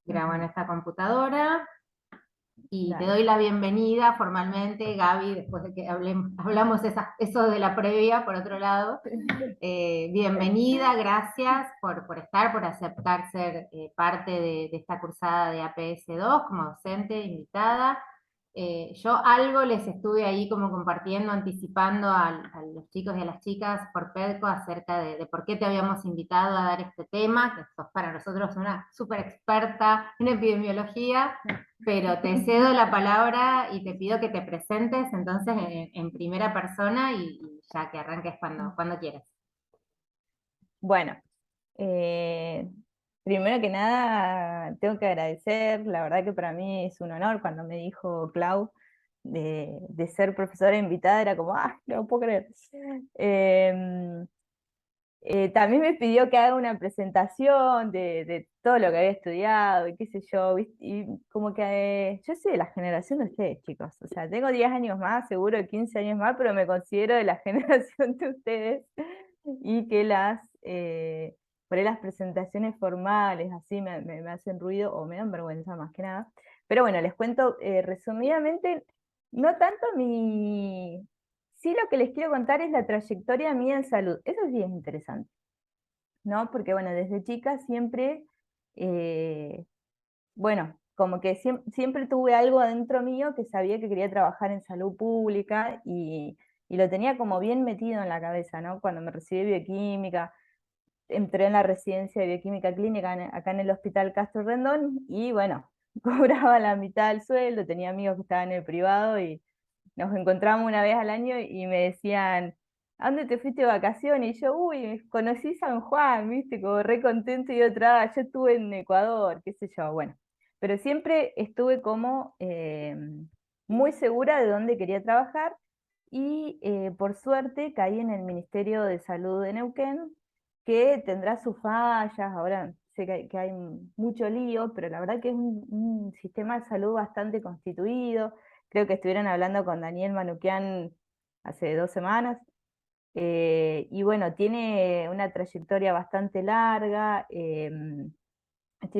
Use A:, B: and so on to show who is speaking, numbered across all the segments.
A: grabo en
B: Ujú.
A: esta computadora y te
B: Dale.
A: doy la bienvenida formalmente, Gaby, después de que hablamos eso de la previa, por otro lado. Bienvenida, gracias por estar, por aceptar ser parte de esta cursada de APS2 como docente, invitada. Yo algo les estuve ahí como compartiendo, anticipando a los chicos y a las chicas por PEDCO acerca de por qué te habíamos invitado a dar este tema, que sos para nosotros una súper experta en epidemiología, pero te cedo la palabra y te pido que te presentes entonces en primera persona y ya que arranques cuando quieras.
B: Bueno, eh, primero que nada, tengo que agradecer, la verdad que para mí es un honor cuando me dijo Clau de ser profesora invitada, era como, ah, no lo puedo creer. Em, También me pidió que haga una presentación de todo lo que había estudiado y qué sé yo, ¿viste? Y como que yo soy de la generación de ustedes, chicos, o sea, tengo 10 años más, seguro 15 años más, pero me considero de la generación de ustedes y que por ahí las presentaciones formales así me hacen ruido o me dan vergüenza más que nada. Pero bueno, les cuento resumidamente, no tanto sí, lo que les quiero contar es la trayectoria mía en salud. Eso sí es interesante, ¿no? Porque bueno, desde chica siempre, eh, bueno, como que siempre tuve algo adentro mío que sabía que quería trabajar en salud pública y lo tenía como bien metido en la cabeza, ¿no? Cuando me recibí de bioquímica, entré en la residencia de bioquímica clínica acá en el Hospital Castro Rendón y bueno, cobraba la mitad del sueldo, tenía amigos que estaban en el privado y nos encontramos una vez al año y me decían, ¿a dónde te fuiste de vacaciones? Y yo, uy, conocí San Juan, viste, como re contento y otra, yo estuve en Ecuador, qué sé yo, bueno. Pero siempre estuve como muy segura de dónde quería trabajar y por suerte caí en el Ministerio de Salud de Neuquén, que tendrá sus fallas, ahora sé que hay mucho lío, pero la verdad que es un sistema de salud bastante constituido. Creo que estuvieron hablando con Daniel Manuquian hace 2 semanas. Y bueno, tiene una trayectoria bastante larga, tiene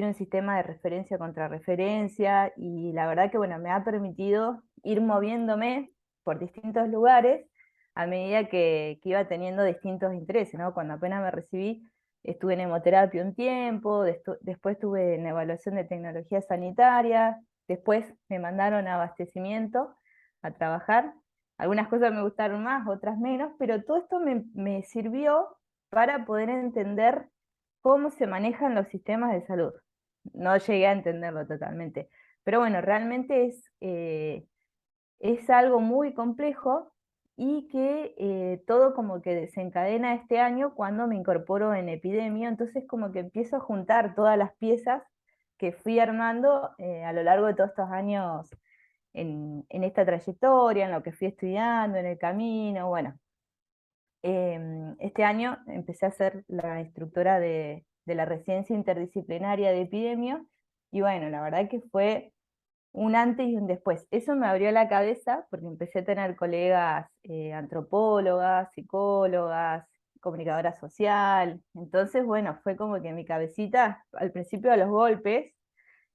B: un sistema de referencia contra referencia y la verdad que bueno, me ha permitido ir moviéndome por distintos lugares a medida que iba teniendo distintos intereses, ¿no? Cuando apenas me recibí, estuve en hemoterapia un tiempo, después estuve en evaluación de tecnología sanitaria, después me mandaron a abastecimiento a trabajar. Algunas cosas me gustaron más, otras menos, pero todo esto me sirvió para poder entender cómo se manejan los sistemas de salud. No llegué a entenderlo totalmente, pero bueno, realmente es algo muy complejo y que todo como que desencadena este año cuando me incorporo en epidemia, entonces como que empiezo a juntar todas las piezas que fui armando a lo largo de todos estos años en esta trayectoria, en lo que fui estudiando, en el camino, bueno. Este año empecé a ser la instructora de la residencia interdisciplinaria de epidemia y bueno, la verdad que fue un antes y un después. Eso me abrió la cabeza porque empecé a tener colegas antropólogas, psicólogas, comunicadora social. Entonces, bueno, fue como que mi cabecita, al principio a los golpes,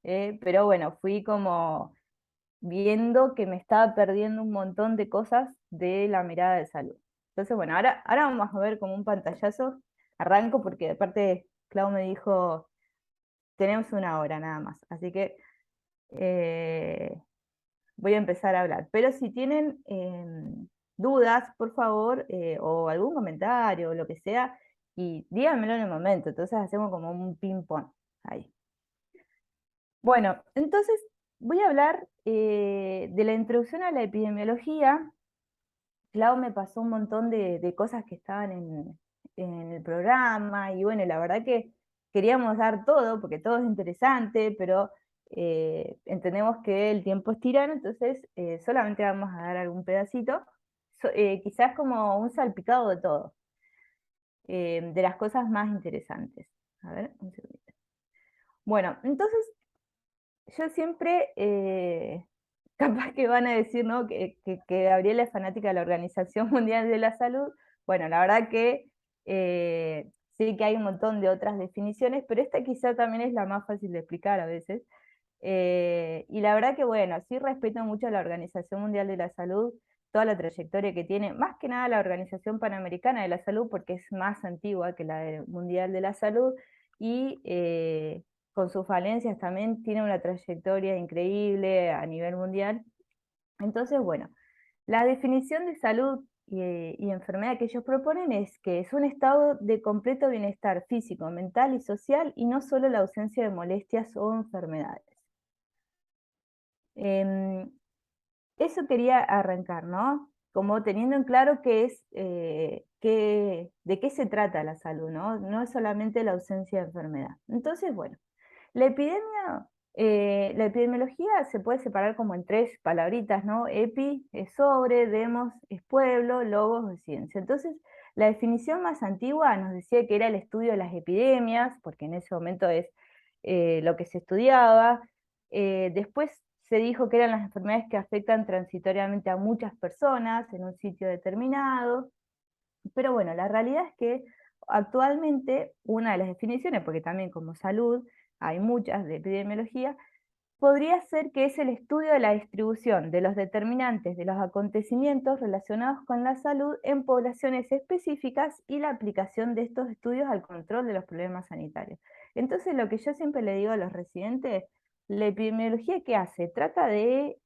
B: pero bueno, fui como viendo que me estaba perdiendo un montón de cosas de la mirada de salud. Entonces, bueno, ahora vamos a ver como un pantallazo. Arranco porque de parte Clau me dijo, tenemos 1 hora nada más, así que eh, voy a empezar a hablar. Pero si tienen dudas, por favor, o algún comentario o lo que sea, y díganmelo en el momento. Entonces hacemos como un ping-pong ahí. Bueno, entonces voy a hablar de la introducción a la epidemiología. Clau me pasó un montón de cosas que estaban en el programa y bueno, la verdad que queríamos dar todo, porque todo es interesante, pero entendemos que el tiempo es tirano, entonces solamente vamos a dar algún pedacito, quizás como un salpicado de todo, de las cosas más interesantes. A ver, un segundo. Bueno, entonces yo siempre, capaz que van a decir, ¿no? Que Gabriela es fanática de la Organización Mundial de la Salud. Bueno, la verdad que sé que hay un montón de otras definiciones, pero esta quizá también es la más fácil de explicar a veces. Y la verdad que bueno, sí respeto mucho a la Organización Mundial de la Salud, toda la trayectoria que tiene, más que nada la Organización Panamericana de la Salud, porque es más antigua que Mundial de la Salud, y con sus falencias también tiene una trayectoria increíble a nivel mundial. Entonces, bueno, la definición de salud y enfermedad que ellos proponen es que es un estado de completo bienestar físico, mental y social, y no solo la ausencia de molestias o enfermedades. Em, Eso quería arrancar, ¿no? Como teniendo en claro de qué se trata la salud, ¿no? No es solamente la ausencia de enfermedad. Entonces, bueno, la la epidemiología se puede separar como en tres palabritas, ¿no? Epi es sobre, demos es pueblo, logos es ciencia. Entonces, la definición más antigua nos decía que era el estudio de las epidemias, porque en ese momento es lo que se estudiaba. Después se dijo que eran las enfermedades que afectan transitoriamente a muchas personas en un sitio determinado. Pero bueno, la realidad es que actualmente una de las definiciones, porque también como salud hay muchas de epidemiología, podría ser que es el estudio de la distribución de los determinantes de los acontecimientos relacionados con la salud en poblaciones específicas y la aplicación de estos estudios al control de los problemas sanitarios. Entonces, lo que yo siempre le digo a los residentes, la epidemiología, ¿qué hace? Trata de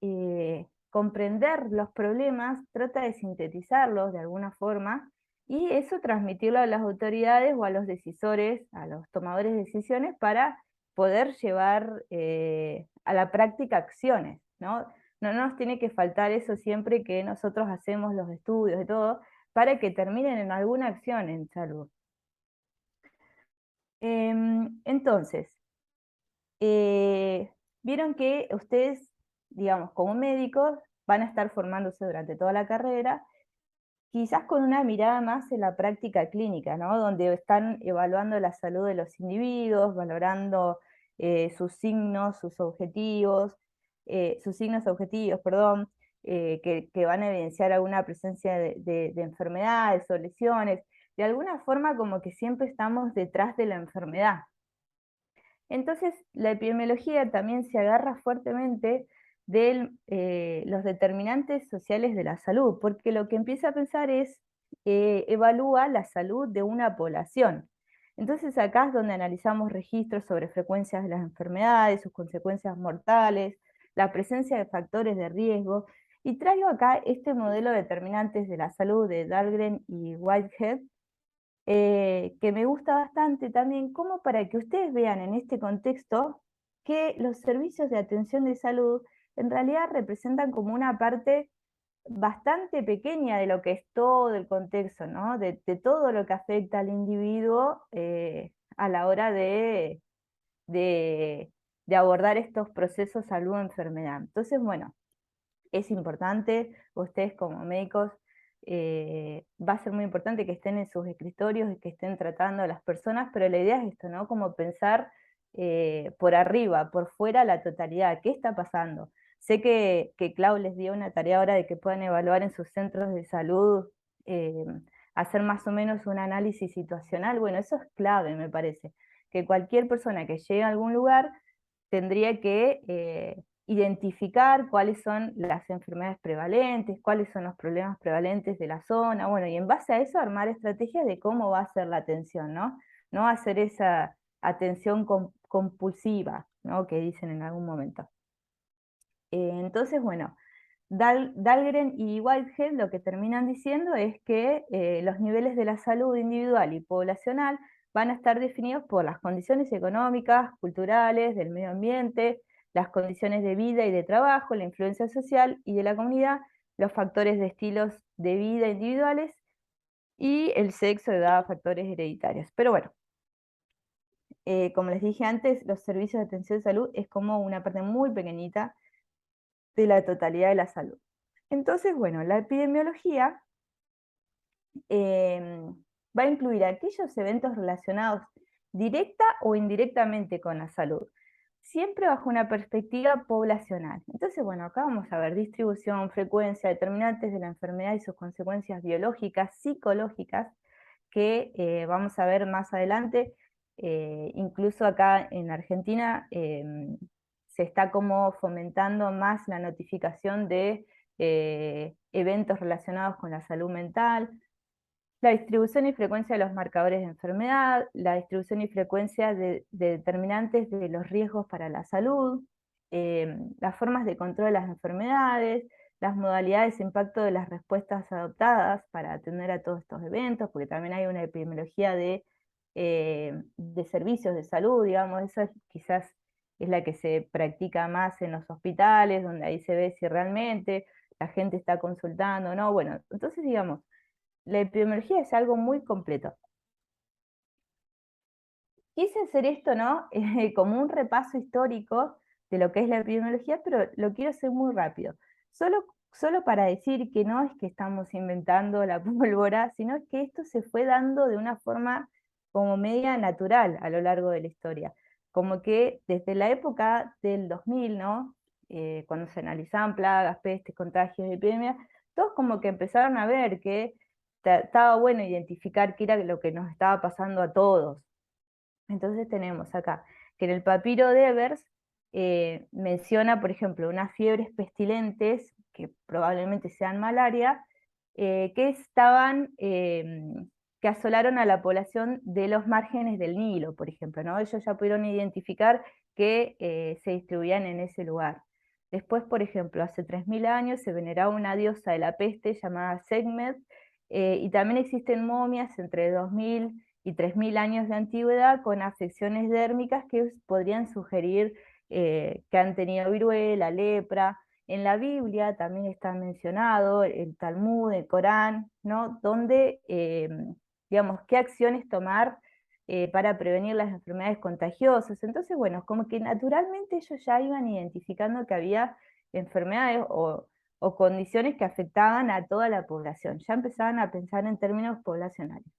B: comprender los problemas, trata de sintetizarlos de alguna forma y eso transmitirlo a las autoridades o a los decisores, a los tomadores de decisiones para poder llevar a la práctica acciones, ¿no? No nos tiene que faltar eso siempre que nosotros hacemos los estudios y todo, para que terminen en alguna acción en salud. Entonces, vieron que ustedes, digamos, como médicos, van a estar formándose durante toda la carrera, quizás con una mirada más en la práctica clínica, ¿no? Donde están evaluando la salud de los individuos, valorando sus signos objetivos, perdón, que van a evidenciar alguna presencia de enfermedades o lesiones. De alguna forma como que siempre estamos detrás de la enfermedad. Entonces, la epidemiología también se agarra fuertemente de los determinantes sociales de la salud, porque lo que empieza a pensar es, evalúa la salud de una población. Entonces acá es donde analizamos registros sobre frecuencias de las enfermedades, sus consecuencias mortales, la presencia de factores de riesgo, y traigo acá este modelo de determinantes de la salud de Dahlgren y Whitehead, que me gusta bastante también, como para que ustedes vean en este contexto que los servicios de atención de salud en realidad representan como una parte bastante pequeña de lo que es todo el contexto, ¿no? De todo lo que afecta al individuo a la hora de, de abordar estos procesos salud-enfermedad. Entonces, bueno, es importante, ustedes como médicos, va a ser muy importante que estén en sus escritorios y que estén tratando a las personas, pero la idea es esto, ¿no? Como pensar por arriba, por fuera la totalidad, ¿qué está pasando? Sé que Clau les dio una tarea ahora de que puedan evaluar en sus centros de salud, eh, hacer más o menos un análisis situacional. Bueno, eso es clave, me parece, que cualquier persona que llegue a algún lugar tendría que identificar cuáles son las enfermedades prevalentes, cuáles son los problemas prevalentes de la zona, bueno, y en base a eso armar estrategias de cómo va a ser la atención, ¿no? No hacer esa atención compulsiva, ¿no? Que dicen en algún momento. Entonces, bueno, Dahlgren y Whitehead lo que terminan diciendo es que los niveles de la salud individual y poblacional van a estar definidos por las condiciones económicas, culturales, del medio ambiente, las condiciones de vida y de trabajo, la influencia social y de la comunidad, los factores de estilos de vida individuales y el sexo, edad, factores hereditarios. Pero bueno, como les dije antes, los servicios de atención de salud es como una parte muy pequeñita de la totalidad de la salud. Entonces, bueno, la epidemiología va a incluir aquellos eventos relacionados directa o indirectamente con la salud, siempre bajo una perspectiva poblacional. Entonces, bueno, acá vamos a ver distribución, frecuencia, determinantes de la enfermedad y sus consecuencias biológicas, psicológicas, que vamos a ver más adelante, incluso acá en Argentina se está como fomentando más la notificación de eventos relacionados con la salud mental, la distribución y frecuencia de los marcadores de enfermedad, la distribución y frecuencia de determinantes de los riesgos para la salud, las formas de control de las enfermedades, las modalidades e impacto de las respuestas adoptadas para atender a todos estos eventos, porque también hay una epidemiología de servicios de salud, digamos, quizás es la que se practica más en los hospitales, donde ahí se ve si realmente la gente está consultando o no. Bueno, entonces digamos, la epidemiología es algo muy completo. Quise hacer esto, ¿no? Como un repaso histórico de lo que es la epidemiología, pero lo quiero hacer muy rápido. Solo para decir que no es que estamos inventando la pólvora, sino que esto se fue dando de una forma como media natural a lo largo de la historia. Como que desde la época del 2000, ¿no? Cuando se analizaban plagas, pestes, contagios, epidemias, todos como que empezaron a ver que estaba bueno identificar qué era lo que nos estaba pasando a todos. Entonces tenemos acá que en el papiro de Evers menciona, por ejemplo, unas fiebres pestilentes, que probablemente sean malaria, que que asolaron a la población de los márgenes del Nilo, por ejemplo, ¿no? Ellos ya pudieron identificar que se distribuían en ese lugar. Después, por ejemplo, hace 3000 años se veneraba una diosa de la peste llamada Sekhmet, y también existen momias entre 2000 y 3000 años de antigüedad con afecciones dérmicas que podrían sugerir que han tenido viruela, lepra. En la Biblia también está mencionado el Talmud, el Corán, ¿no? Donde, digamos, qué acciones tomar para prevenir las enfermedades contagiosas. Entonces, bueno, como que naturalmente ellos ya iban identificando que había enfermedades o condiciones que afectaban a toda la población. Ya empezaban a pensar en términos poblacionales.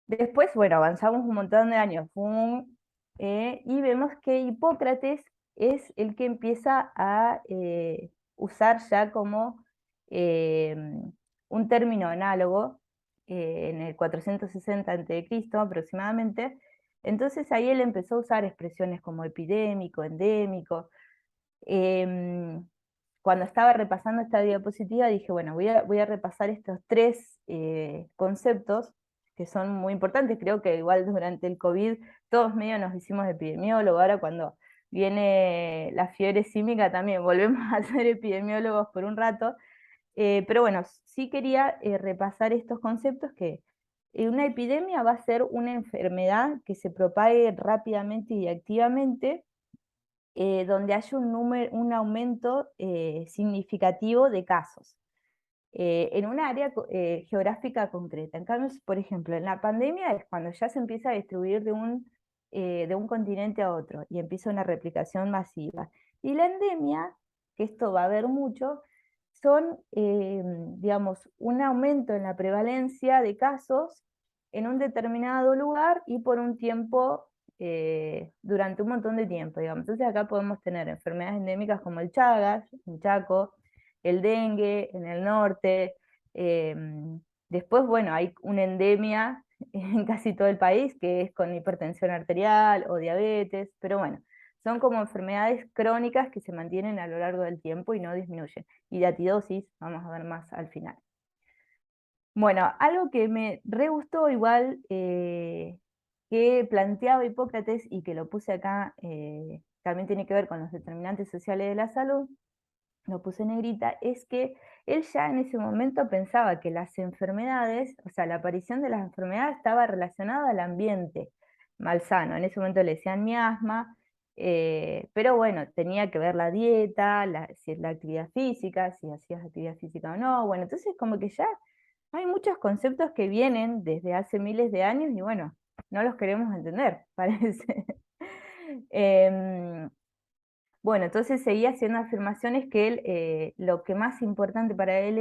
B: Después, bueno, avanzamos un montón de años, y vemos que Hipócrates es el que empieza a usar ya como un término análogo en el 460 a.C. aproximadamente. Entonces ahí él empezó a usar expresiones como epidémico, endémico. Cuando estaba repasando esta diapositiva dije, bueno, voy a repasar estos tres conceptos que son muy importantes. Creo que igual durante el COVID todos medio nos hicimos epidemiólogos. Ahora cuando viene la fiebre símica también volvemos a ser epidemiólogos por un rato. Pero bueno, sí quería repasar estos conceptos que una epidemia va a ser una enfermedad que se propague rápidamente y activamente, donde haya un aumento significativo de casos en un área geográfica concreta. En cambio, por ejemplo, en la pandemia es cuando ya se empieza a distribuir de un continente a otro y empieza una replicación masiva. Y la endemia, que esto va a haber mucho, son, digamos, un aumento en la prevalencia de casos en un determinado lugar y por un tiempo, durante un montón de tiempo, digamos. Entonces acá podemos tener enfermedades endémicas como el Chagas, en Chaco, el dengue en el norte. Después, bueno, hay una endemia en casi todo el país que es con hipertensión arterial o diabetes, pero bueno, son como enfermedades crónicas que se mantienen a lo largo del tiempo y no disminuyen. Y de atidosis, vamos a ver más al final. Bueno, algo que me re gustó igual, que planteaba Hipócrates y que lo puse acá, también tiene que ver con los determinantes sociales de la salud, lo puse en negrita, es que él ya en ese momento pensaba que las enfermedades, o sea, la aparición de las enfermedades estaba relacionada al ambiente malsano. En ese momento le decían miasma, pero bueno, tenía que ver la dieta, si es la actividad física, si hacías actividad física o no. Bueno, entonces como que ya hay muchos conceptos que vienen desde hace miles de años y bueno, no los queremos entender, parece. Bueno, entonces seguía haciendo afirmaciones que él, lo que más importante para él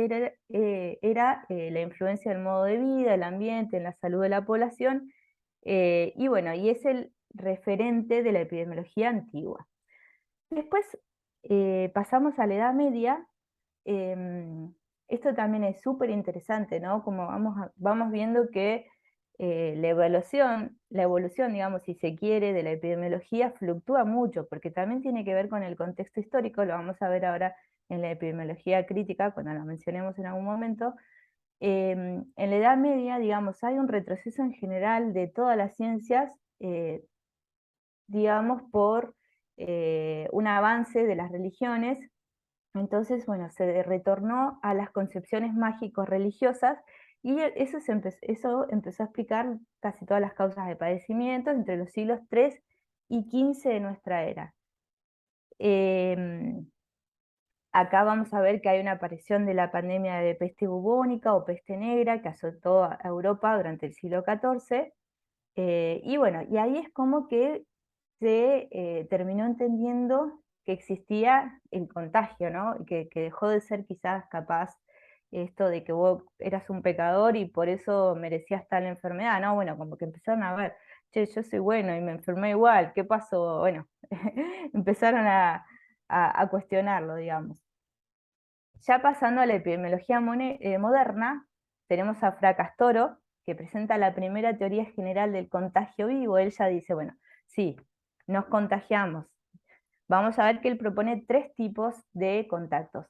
B: era la influencia del modo de vida, el ambiente, en la salud de la población, y bueno, y es el referente de la epidemiología antigua. Después pasamos a la Edad Media, em, esto también es súper interesante, ¿no? Como vamos viendo que la evolución, digamos, si se quiere, de la epidemiología fluctúa mucho, porque también tiene que ver con el contexto histórico, lo vamos a ver ahora en la epidemiología crítica, cuando la mencionemos en algún momento. En la Edad Media, digamos, hay un retroceso en general de todas las ciencias, digamos, por un avance de las religiones. Entonces, bueno, se retornó a las concepciones mágico-religiosas y eso empezó a explicar casi todas las causas de padecimientos entre los siglos III y XV de nuestra era. Em, Acá vamos a ver que hay una aparición de la pandemia de peste bubónica o peste negra que azotó a Europa durante el siglo XIV. Y bueno, y ahí es como que se terminó entendiendo que existía el contagio, ¿no? Que dejó de ser quizás capaz esto de que vos eras un pecador y por eso merecías tal enfermedad, ¿no? Bueno, como que empezaron a ver, che, yo soy bueno y me enfermé igual, ¿qué pasó? Bueno, empezaron a cuestionarlo, digamos. Ya pasando a la epidemiología moderna, tenemos a Fracastoro, que presenta la primera teoría general del contagio vivo. Él ya dice, bueno, sí, nos contagiamos. Vamos a ver que él propone 3 tipos de contactos.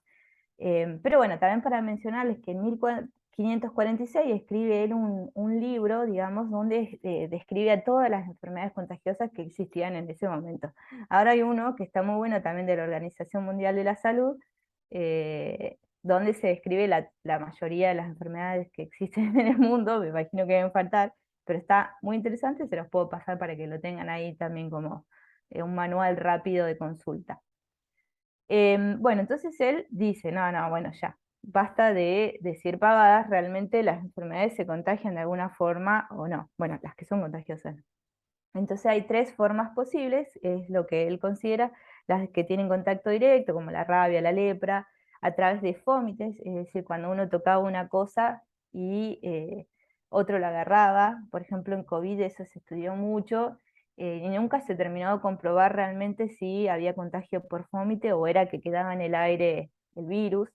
B: Pero bueno, también para mencionarles que en 1546 escribe él un libro, digamos, donde describe a todas las enfermedades contagiosas que existían en ese momento. Ahora hay uno que está muy bueno también de la Organización Mundial de la Salud, donde se describe la mayoría de las enfermedades que existen en el mundo, me imagino que deben faltar, pero está muy interesante, se los puedo pasar para que lo tengan ahí también como un manual rápido de consulta. Bueno, entonces él dice, no, no, bueno, ya, basta de decir pavadas, realmente las enfermedades se contagian de alguna forma o no. Bueno, las que son contagiosas. Entonces hay 3 formas posibles, es lo que él considera, las que tienen contacto directo, como la rabia, la lepra, a través de fómites, es decir, cuando uno tocaba una cosa y otro la agarraba. Por ejemplo, en COVID eso se estudió mucho, y nunca se terminó de comprobar realmente si había contagio por fómite o era que quedaba en el aire el virus.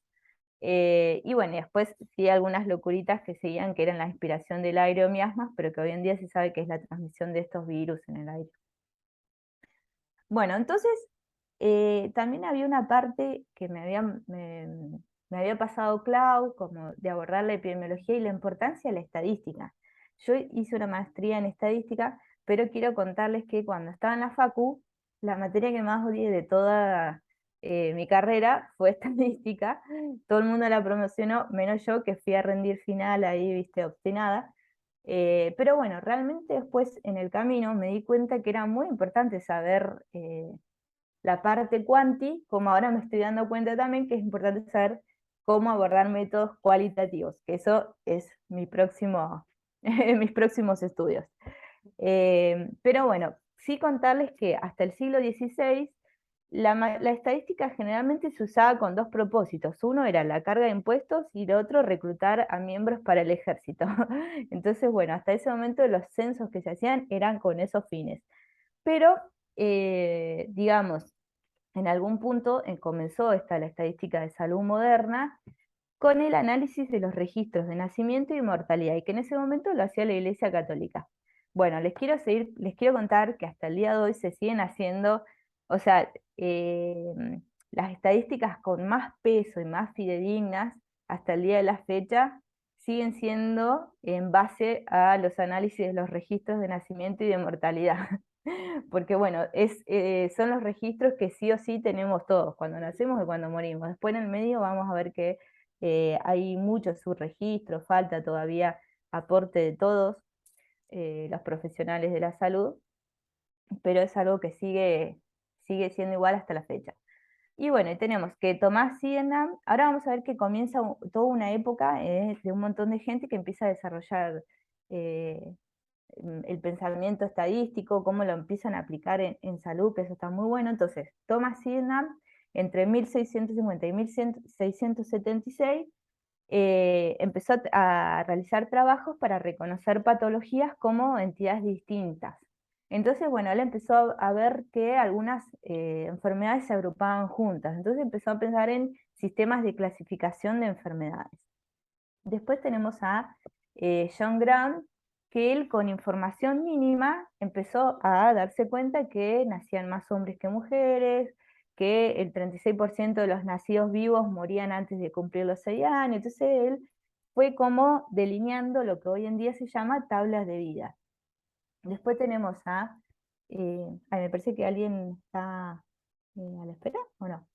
B: Y bueno, y después sí algunas locuritas que seguían que eran la inspiración del aire o miasmas, pero que hoy en día se sabe que es la transmisión de estos virus en el aire. Bueno, entonces también había una parte que me había pasado Clau, como de abordar la epidemiología y la importancia de la estadística. Yo hice una maestría en estadística, pero quiero contarles que cuando estaba en la facu, la materia que más odié de toda mi carrera fue estadística. Todo el mundo la promocionó, menos yo, que fui a rendir final ahí, viste, obstinada. Pero bueno, realmente después en el camino me di cuenta que era muy importante saber la parte cuanti, como ahora me estoy dando cuenta también que es importante saber cómo abordar métodos cualitativos, que eso es mis próximos estudios. Pero bueno, sí contarles que hasta el siglo XVI la estadística generalmente se usaba con 2 propósitos. Uno era la carga de impuestos y el otro reclutar a miembros para el ejército. Entonces, bueno, hasta ese momento los censos que se hacían eran con esos fines. Pero, digamos, en algún punto comenzó la estadística de salud moderna con el análisis de los registros de nacimiento y mortalidad, y que en ese momento lo hacía la Iglesia Católica. Bueno, les quiero contar que hasta el día de hoy se siguen haciendo, o sea, las estadísticas con más peso y más fidedignas hasta el día de la fecha siguen siendo en base a los análisis de los registros de nacimiento y de mortalidad. Porque bueno, son los registros que sí o sí tenemos todos, cuando nacemos y cuando morimos. Después en el medio vamos a ver que hay muchos subregistros, falta todavía aporte de todos los profesionales de la salud, pero es algo que sigue siendo igual hasta la fecha. Y bueno, y tenemos que Thomas Sydenham, ahora vamos a ver que comienza toda una época de un montón de gente que empieza a desarrollar eh, el pensamiento estadístico, cómo lo empiezan a aplicar en salud, que eso está muy bueno. Entonces, Thomas Sydenham, entre 1650 y 1676, empezó a realizar trabajos para reconocer patologías como entidades distintas. Entonces, bueno, él empezó a ver que algunas enfermedades se agrupaban juntas, entonces empezó a pensar en sistemas de clasificación de enfermedades. Después tenemos a John Graham, que él con información mínima empezó a darse cuenta que nacían más hombres que mujeres, que el 36% de los nacidos vivos morían antes de cumplir los 6 años, entonces él fue como delineando lo que hoy en día se llama tablas de vida. Después tenemos ay, me parece que alguien está a la espera, ¿o no?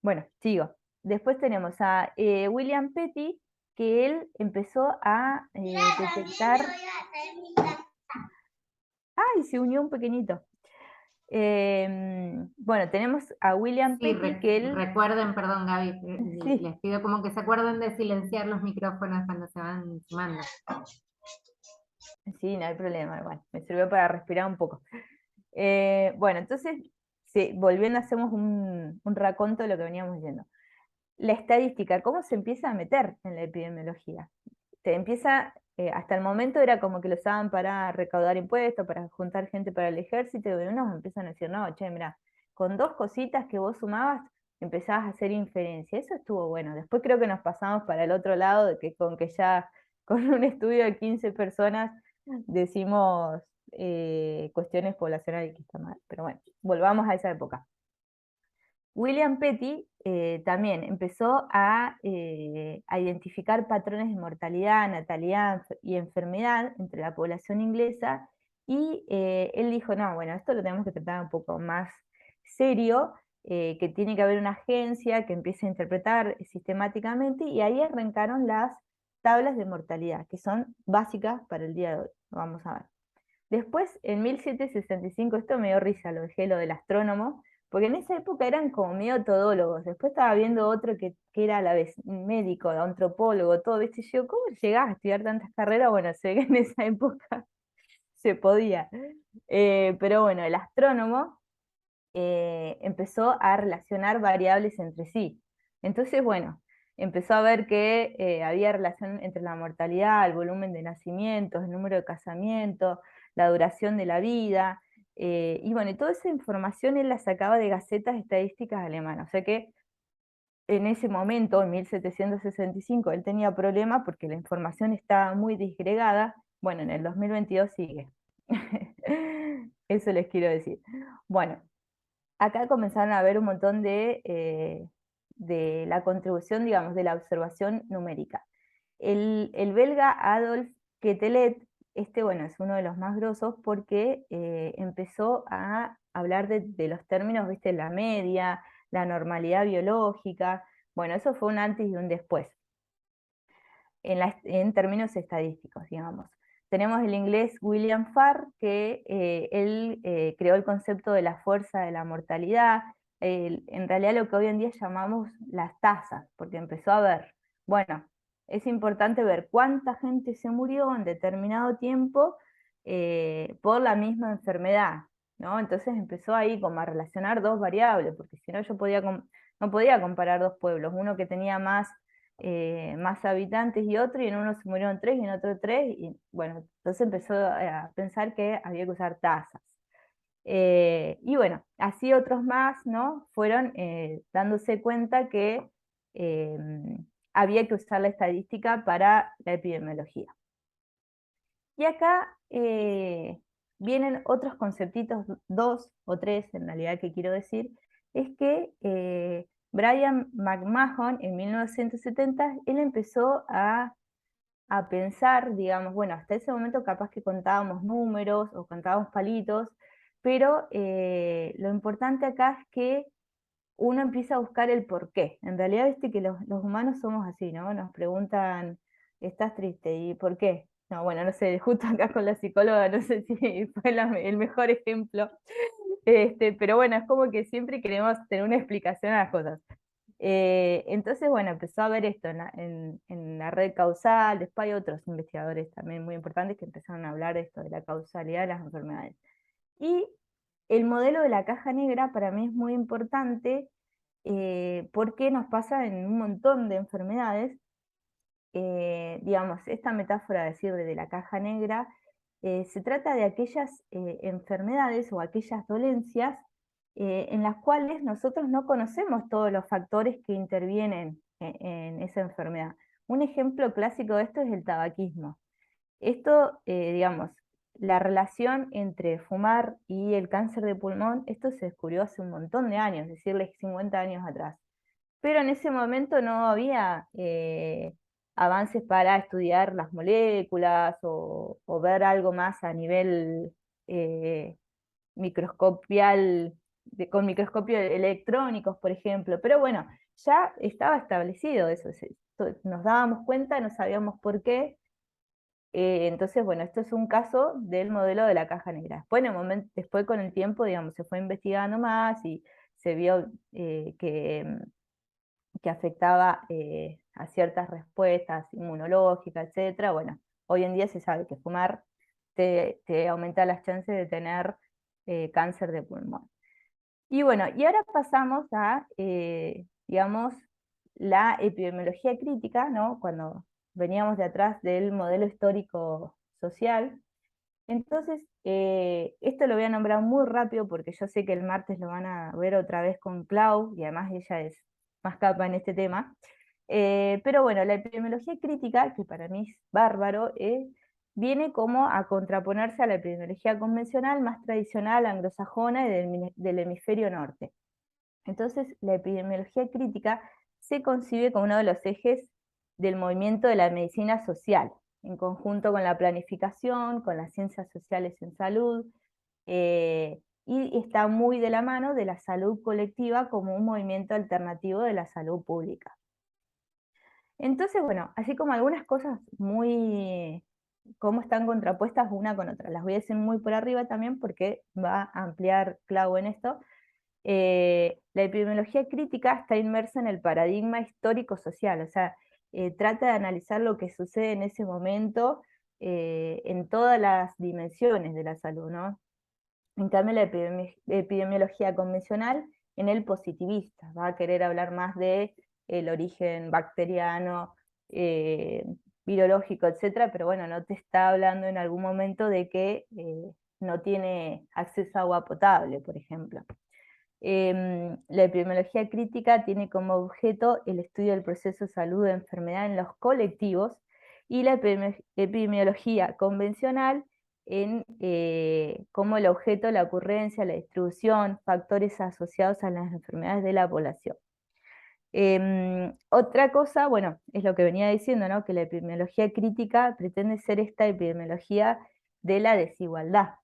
B: Bueno, sigo. Después tenemos a William Petty, que él empezó a detectar... ¡Ay! Se unió un pequeñito. Bueno, tenemos a William
A: Sí,
B: Petty, que él...
A: recuerden, perdón Gaby,
B: Sí,
A: les pido como que se acuerden de silenciar los micrófonos cuando se van sumando.
B: sí, no hay problema, igual. Me sirvió para respirar un poco. Bueno, entonces, sí, volviendo, hacemos un raconto de lo que veníamos diciendo. La estadística, ¿cómo se empieza a meter en la epidemiología? Se empieza, hasta el momento era como que lo usaban para recaudar impuestos, para juntar gente para el ejército, y unos empiezan a decir, no, che, mira, con 2 cositas que vos sumabas, empezabas a hacer inferencia. Eso estuvo bueno. Después creo que nos pasamos para el otro lado, de que con que ya con un estudio de 15 personas decimos cuestiones poblacionales que está mal. Pero bueno, volvamos a esa época. William Petty también empezó a identificar patrones de mortalidad, natalidad y enfermedad entre la población inglesa, y él dijo, no, bueno, esto lo tenemos que tratar un poco más serio, que tiene que haber una agencia que empiece a interpretar sistemáticamente, y ahí arrancaron las tablas de mortalidad, que son básicas para el día de hoy. Vamos a ver. Después, en 1765, esto me dio risa, lo dejé lo del astrónomo, porque en esa época eran como medio todólogos. Después estaba viendo otro que era a la vez médico, antropólogo, todo, ¿viste? Y yo, ¿cómo llegás a estudiar tantas carreras? Bueno, se ve que en esa época se podía. Pero bueno, el astrónomo empezó a relacionar variables entre sí. Entonces, bueno, empezó a ver que había relación entre la mortalidad, el volumen de nacimientos, el número de casamientos, la duración de la vida, y bueno, y toda esa información él la sacaba de gacetas estadísticas alemanas. O sea que en ese momento, en 1765, él tenía problemas porque la información estaba muy disgregada. Bueno, en el 2022 sigue. Eso les quiero decir. Bueno, acá comenzaron a ver un montón de la contribución, digamos, de la observación numérica. El belga Adolf Quetelet, este, bueno, es uno de los más grosos porque empezó a hablar de los términos, viste, la media, la normalidad biológica. Bueno, eso fue un antes y un después en términos estadísticos, digamos. Tenemos el inglés William Farr, que él creó el concepto de la fuerza de la mortalidad, en realidad lo que hoy en día llamamos las tasas, porque empezó a ver, bueno, es importante ver cuánta gente se murió en determinado tiempo por la misma enfermedad, ¿no? Entonces empezó ahí como a relacionar 2 variables, porque si no yo no podía comparar 2 pueblos, uno que tenía más habitantes y otro, y en uno se murieron 3 y en otro 3, y bueno, entonces empezó a pensar que había que usar tasas. Y bueno, así otros más, ¿no? Fueron dándose cuenta que eh, había que usar la estadística para la epidemiología. Y acá vienen otros conceptitos, 2 o 3 en realidad que quiero decir, es que Brian McMahon en 1970, él empezó a pensar, digamos, bueno, hasta ese momento capaz que contábamos números o contábamos palitos, pero lo importante acá es que uno empieza a buscar el por qué. En realidad, viste que los humanos somos así, ¿no? Nos preguntan, ¿estás triste? ¿Y por qué? No, bueno, no sé, justo acá con la psicóloga, no sé si fue el mejor ejemplo. Pero bueno, es como que siempre queremos tener una explicación a las cosas. Entonces, bueno, empezó a ver esto en la red causal. Después hay otros investigadores también muy importantes que empezaron a hablar de esto, de la causalidad de las enfermedades. Y el modelo de la caja negra para mí es muy importante porque nos pasa en un montón de enfermedades. Digamos, esta metáfora de decir de la caja negra se trata de aquellas enfermedades o aquellas dolencias en las cuales nosotros no conocemos todos los factores que intervienen en esa enfermedad. Un ejemplo clásico de esto es el tabaquismo. Esto, digamos, la relación entre fumar y el cáncer de pulmón, esto se descubrió hace un montón de años, es decir, 50 años atrás. Pero en ese momento no había avances para estudiar las moléculas o ver algo más a nivel eh, microscopial, con microscopios electrónicos, por ejemplo. Pero bueno, ya estaba establecido eso, nos dábamos cuenta, no sabíamos por qué. Entonces, bueno, esto es un caso del modelo de la caja negra. Después, después con el tiempo, digamos, se fue investigando más y se vio que afectaba a ciertas respuestas inmunológicas, etcétera. Bueno, hoy en día se sabe que fumar te aumenta las chances de tener cáncer de pulmón. Y bueno, y ahora pasamos a, digamos, la epidemiología crítica, ¿no? Cuando veníamos de atrás del modelo histórico social. Entonces, esto lo voy a nombrar muy rápido porque yo sé que el martes lo van a ver otra vez con Clau, y además ella es más capa en este tema. Pero bueno, la epidemiología crítica, que para mí es bárbaro, viene como a contraponerse a la epidemiología convencional más tradicional, anglosajona y del hemisferio norte. Entonces, la epidemiología crítica se concibe como uno de los ejes del movimiento de la medicina social, en conjunto con la planificación, con las ciencias sociales en salud, y está muy de la mano de la salud colectiva como un movimiento alternativo de la salud pública. Entonces, bueno, así como algunas cosas muy, cómo están contrapuestas una con otra, las voy a decir muy por arriba también porque va a ampliar Clau en esto. La epidemiología crítica está inmersa en el paradigma histórico-social, o sea, trata de analizar lo que sucede en ese momento en todas las dimensiones de la salud, ¿no? En cambio, la epidemiología convencional en el positivista, va a querer hablar más de el origen bacteriano, eh, virológico, etcétera, pero bueno, no te está hablando en algún momento de que no tiene acceso a agua potable, por ejemplo. La epidemiología crítica tiene como objeto el estudio del proceso de salud de enfermedad en los colectivos, y la epidemiología convencional en como el objeto la ocurrencia, la distribución, factores asociados a las enfermedades de la población. Otra cosa, bueno, es lo que venía diciendo, ¿no? Que la epidemiología crítica pretende ser esta epidemiología de la desigualdad.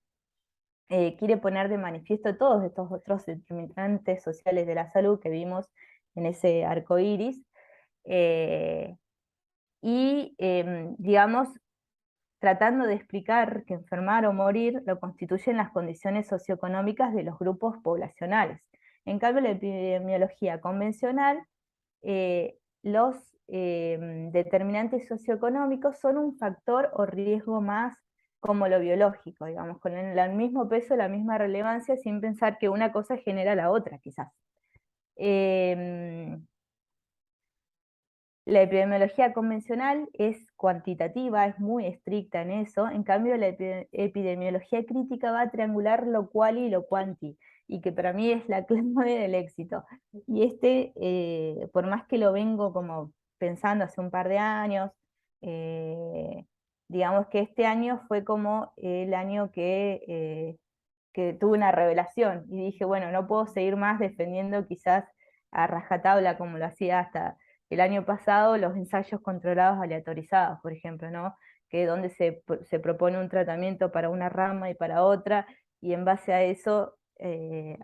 B: Quiere poner de manifiesto todos estos otros determinantes sociales de la salud que vimos en ese arco iris, y digamos, tratando de explicar que enfermar o morir lo constituyen las condiciones socioeconómicas de los grupos poblacionales. En cambio, la epidemiología convencional, los determinantes socioeconómicos son un factor o riesgo más como lo biológico, digamos, con el mismo peso, la misma relevancia, sin pensar que una cosa genera la otra, quizás. La epidemiología convencional es cuantitativa, es muy estricta en eso, en cambio la epidemiología crítica va a triangular lo quali y lo quanti, y que para mí es la clave del éxito. Y por más que lo vengo como pensando hace un par de años, digamos que este año fue como el año que tuve una revelación, y dije, bueno, no puedo seguir más defendiendo quizás a rajatabla como lo hacía hasta el año pasado los ensayos controlados aleatorizados, por ejemplo, ¿no? Que donde se propone un tratamiento para una rama y para otra, y en base a eso,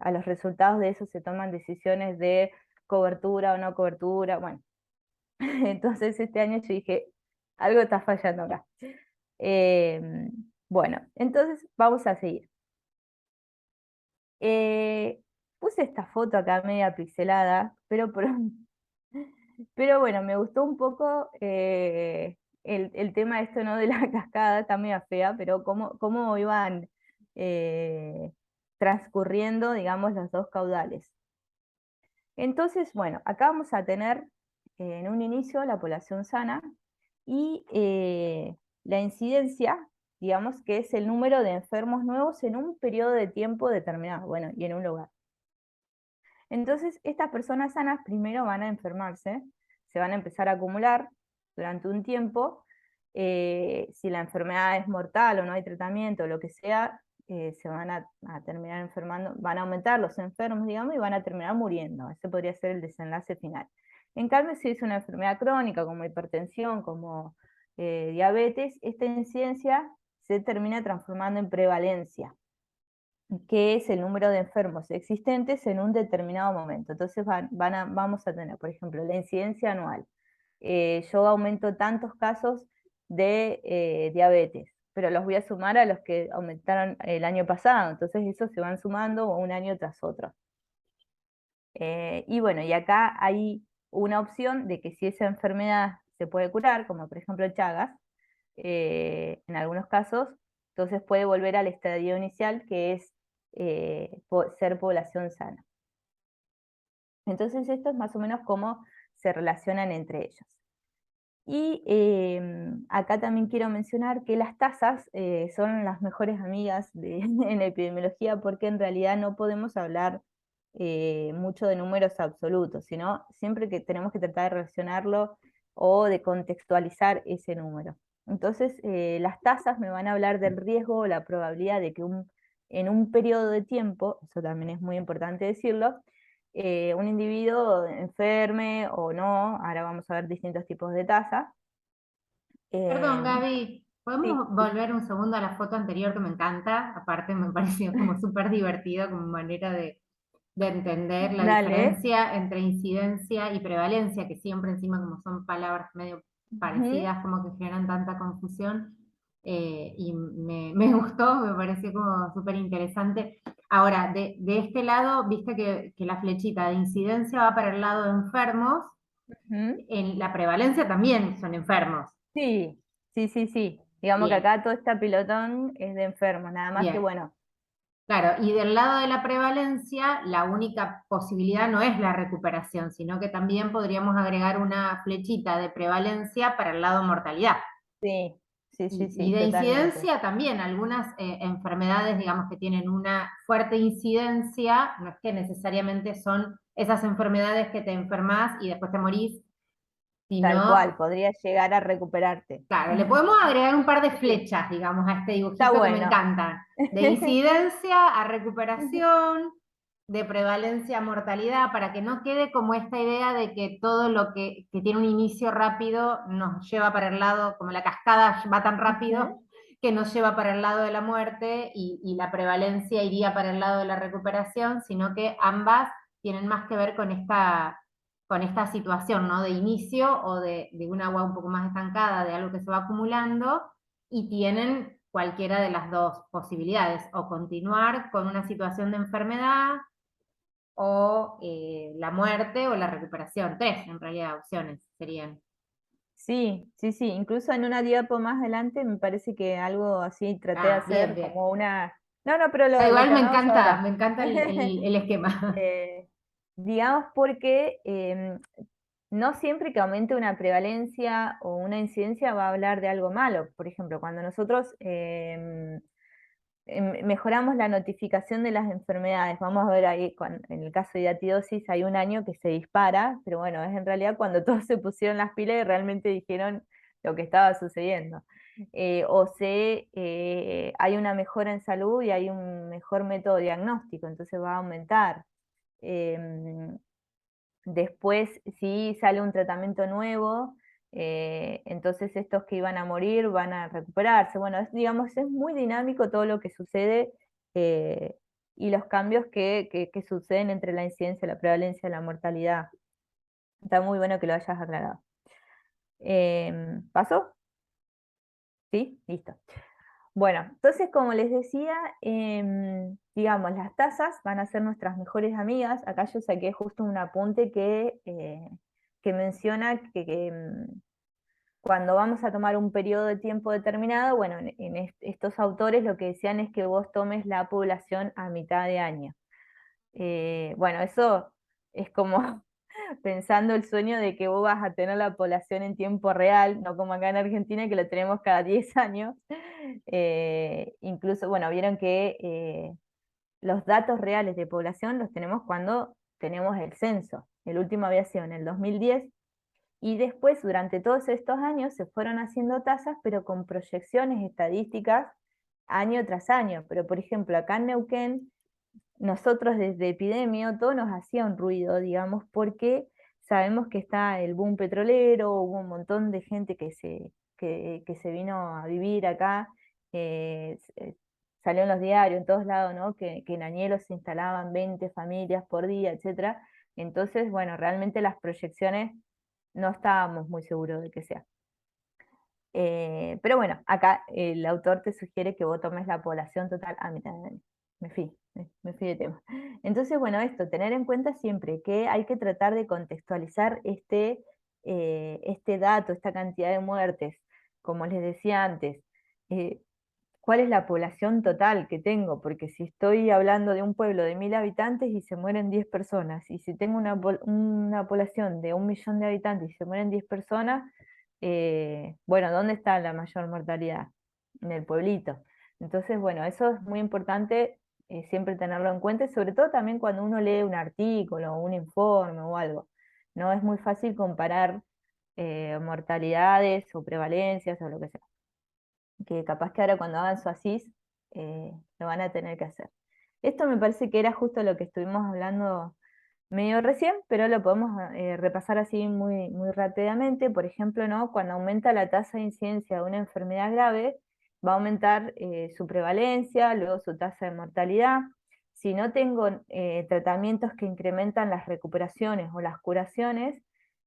B: a los resultados de eso se toman decisiones de cobertura o no cobertura, bueno. Entonces este año yo dije, algo está fallando acá. Bueno, entonces vamos a seguir. Puse esta foto acá media pixelada, pero bueno, me gustó un poco el tema esto, ¿no? De la cascada, está media fea, pero cómo iban eh, transcurriendo, digamos, los dos caudales. Entonces, bueno, acá vamos a tener en un inicio la población sana y la incidencia digamos que es el número de enfermos nuevos en un periodo de tiempo determinado, bueno, y en un lugar. Entonces, estas personas sanas primero van a enfermarse, se van a empezar a acumular durante un tiempo. Si la enfermedad es mortal o no hay tratamiento, o lo que sea, se van a terminar enfermando, van a aumentar los enfermos, digamos, y van a terminar muriendo. Ese podría ser el desenlace final. En cambio, si es una enfermedad crónica como hipertensión, como diabetes, esta incidencia se termina transformando en prevalencia, que es el número de enfermos existentes en un determinado momento. Entonces vamos a tener, por ejemplo, la incidencia anual. Yo aumento tantos casos de diabetes, pero los voy a sumar a los que aumentaron el año pasado, entonces esos se van sumando un año tras otro. Y bueno, y acá hay una opción de que si esa enfermedad se puede curar, como por ejemplo Chagas, en algunos casos, entonces puede volver al estadio inicial, que es ser población sana. Entonces esto es más o menos cómo se relacionan entre ellos. Y acá también quiero mencionar que las tasas son las mejores amigas en epidemiología, porque en realidad no podemos hablar mucho de números absolutos, sino siempre que tenemos que tratar de relacionarlo o de contextualizar ese número. Entonces, las tasas me van a hablar del riesgo o la probabilidad de que en un periodo de tiempo, eso también es muy importante decirlo, un individuo enferme o no, ahora vamos a ver distintos tipos de tasas.
A: Perdón,
B: Eh,
A: Gaby,
B: sí,
A: ¿podemos volver un segundo a la foto anterior que me encanta? Aparte me pareció como súper divertido como manera de entender la
B: dale.
A: diferencia entre incidencia y prevalencia, que siempre encima como son palabras medio
B: Ujú.
A: parecidas, como que generan tanta confusión. Y me gustó, me pareció como súper interesante. Ahora, de este lado, viste que la flechita de incidencia va para el lado de enfermos,
B: Ujú.
A: en la prevalencia también son enfermos.
B: Sí, sí, sí, sí. Digamos que
A: Bien,
B: acá todo este pilotón es de enfermos, nada más que
A: bien.
B: bueno.
A: Claro, y del lado de la prevalencia, la única posibilidad no es la recuperación, sino que también podríamos agregar una flechita de prevalencia para el lado mortalidad.
B: Sí, sí, sí,
A: Y
B: sí,
A: de
B: totalmente.
A: incidencia también, algunas enfermedades, digamos, que tienen una fuerte incidencia, no es que necesariamente son esas enfermedades que te enfermas y después te morís,
B: Tal
A: sino,
B: cual, podría llegar a recuperarte.
A: claro, le podemos agregar un par de
B: Sí,
A: flechas, digamos, a este
B: está
A: dibujito que me
B: bueno.
A: encantan. De incidencia a recuperación, de prevalencia a mortalidad, para que no quede como esta idea de que todo lo que tiene un inicio rápido nos lleva para el lado, como la cascada va tan rápido,
B: Ujú.
A: que nos lleva para el lado de la muerte y la prevalencia iría para el lado de la recuperación, sino que ambas tienen más que ver con esta situación, ¿no? De inicio o de un agua un poco más estancada, de algo que se va acumulando, y tienen cualquiera de las dos posibilidades, o continuar con una situación de enfermedad, o la muerte o la recuperación. Tres, en realidad, opciones serían.
B: Sí, sí, sí. Incluso en una diapo más adelante me parece que algo así traté de
A: Ah, bien,
B: hacer
A: bien.
B: como una. No, no, pero
A: Da
B: lo
A: igual
B: que hablamos ahora.
A: me encanta el esquema.
B: Eh, digamos porque no siempre que aumente una prevalencia o una incidencia va a hablar de algo malo. Por ejemplo, cuando nosotros mejoramos la notificación de las enfermedades, vamos a ver ahí, en el caso de hidratidosis hay un año que se dispara, pero bueno, es en realidad cuando todos se pusieron las pilas y realmente dijeron lo que estaba sucediendo. Hay una mejora en salud y hay un mejor método diagnóstico, entonces va a aumentar. Em, Después, si sale un tratamiento nuevo, entonces estos que iban a morir van a recuperarse. Bueno, digamos, es muy dinámico todo lo que sucede eh, y los cambios que suceden entre la incidencia, la prevalencia y la mortalidad. Está muy bueno que lo hayas aclarado. ¿Pasó? Sí, listo. Bueno, entonces como les decía, digamos, las tasas van a ser nuestras mejores amigas. Acá yo saqué justo un apunte que menciona que cuando vamos a tomar un periodo de tiempo determinado, bueno, estos autores lo que decían es que vos tomes la población a mitad de año. Bueno, eso es como pensando el sueño de que vos vas a tener la población en tiempo real, no como acá en Argentina que lo tenemos cada 10 años. Incluso, bueno, vieron que los datos reales de población los tenemos cuando tenemos el censo. El último había sido en el 2010 y después durante todos estos años se fueron haciendo tasas, pero con proyecciones estadísticas año tras año. Pero por ejemplo, acá en Neuquén, nosotros desde Epidemio todo nos hacía un ruido, digamos, porque sabemos que está el boom petrolero, hubo un montón de gente que se vino a vivir acá, salió en los diarios, en todos lados, ¿no? Que en Añelo se instalaban 20 familias por día, etcétera. Entonces, bueno, realmente las proyecciones no estábamos muy seguros de que sea. Pero bueno, acá el autor te sugiere que vos tomes la población total. Ah, mira, me fui de tema. Entonces, bueno, esto, tener en cuenta siempre que hay que tratar de contextualizar este dato, esta cantidad de muertes, como les decía antes. eh, ¿Cuál es la población total que tengo? Porque si estoy hablando de un pueblo de 1000 habitantes y se mueren 10 personas, y si tengo una población de 1 millón de habitantes y se mueren 10 personas, bueno, ¿dónde está la mayor mortalidad? En el pueblito. Entonces, bueno, eso es muy importante siempre tenerlo en cuenta, y sobre todo también cuando uno lee un artículo, o un informe o algo. No es muy fácil comparar mortalidades o prevalencias o lo que sea, que capaz que ahora cuando hagan su ASIS lo van a tener que hacer. Esto me parece que era justo lo que estuvimos hablando medio recién, pero lo podemos repasar así muy, muy rápidamente. Por ejemplo, ¿no? Cuando aumenta la tasa de incidencia de una enfermedad grave, va a aumentar su prevalencia, luego su tasa de mortalidad. Si no tengo tratamientos que incrementan las recuperaciones o las curaciones,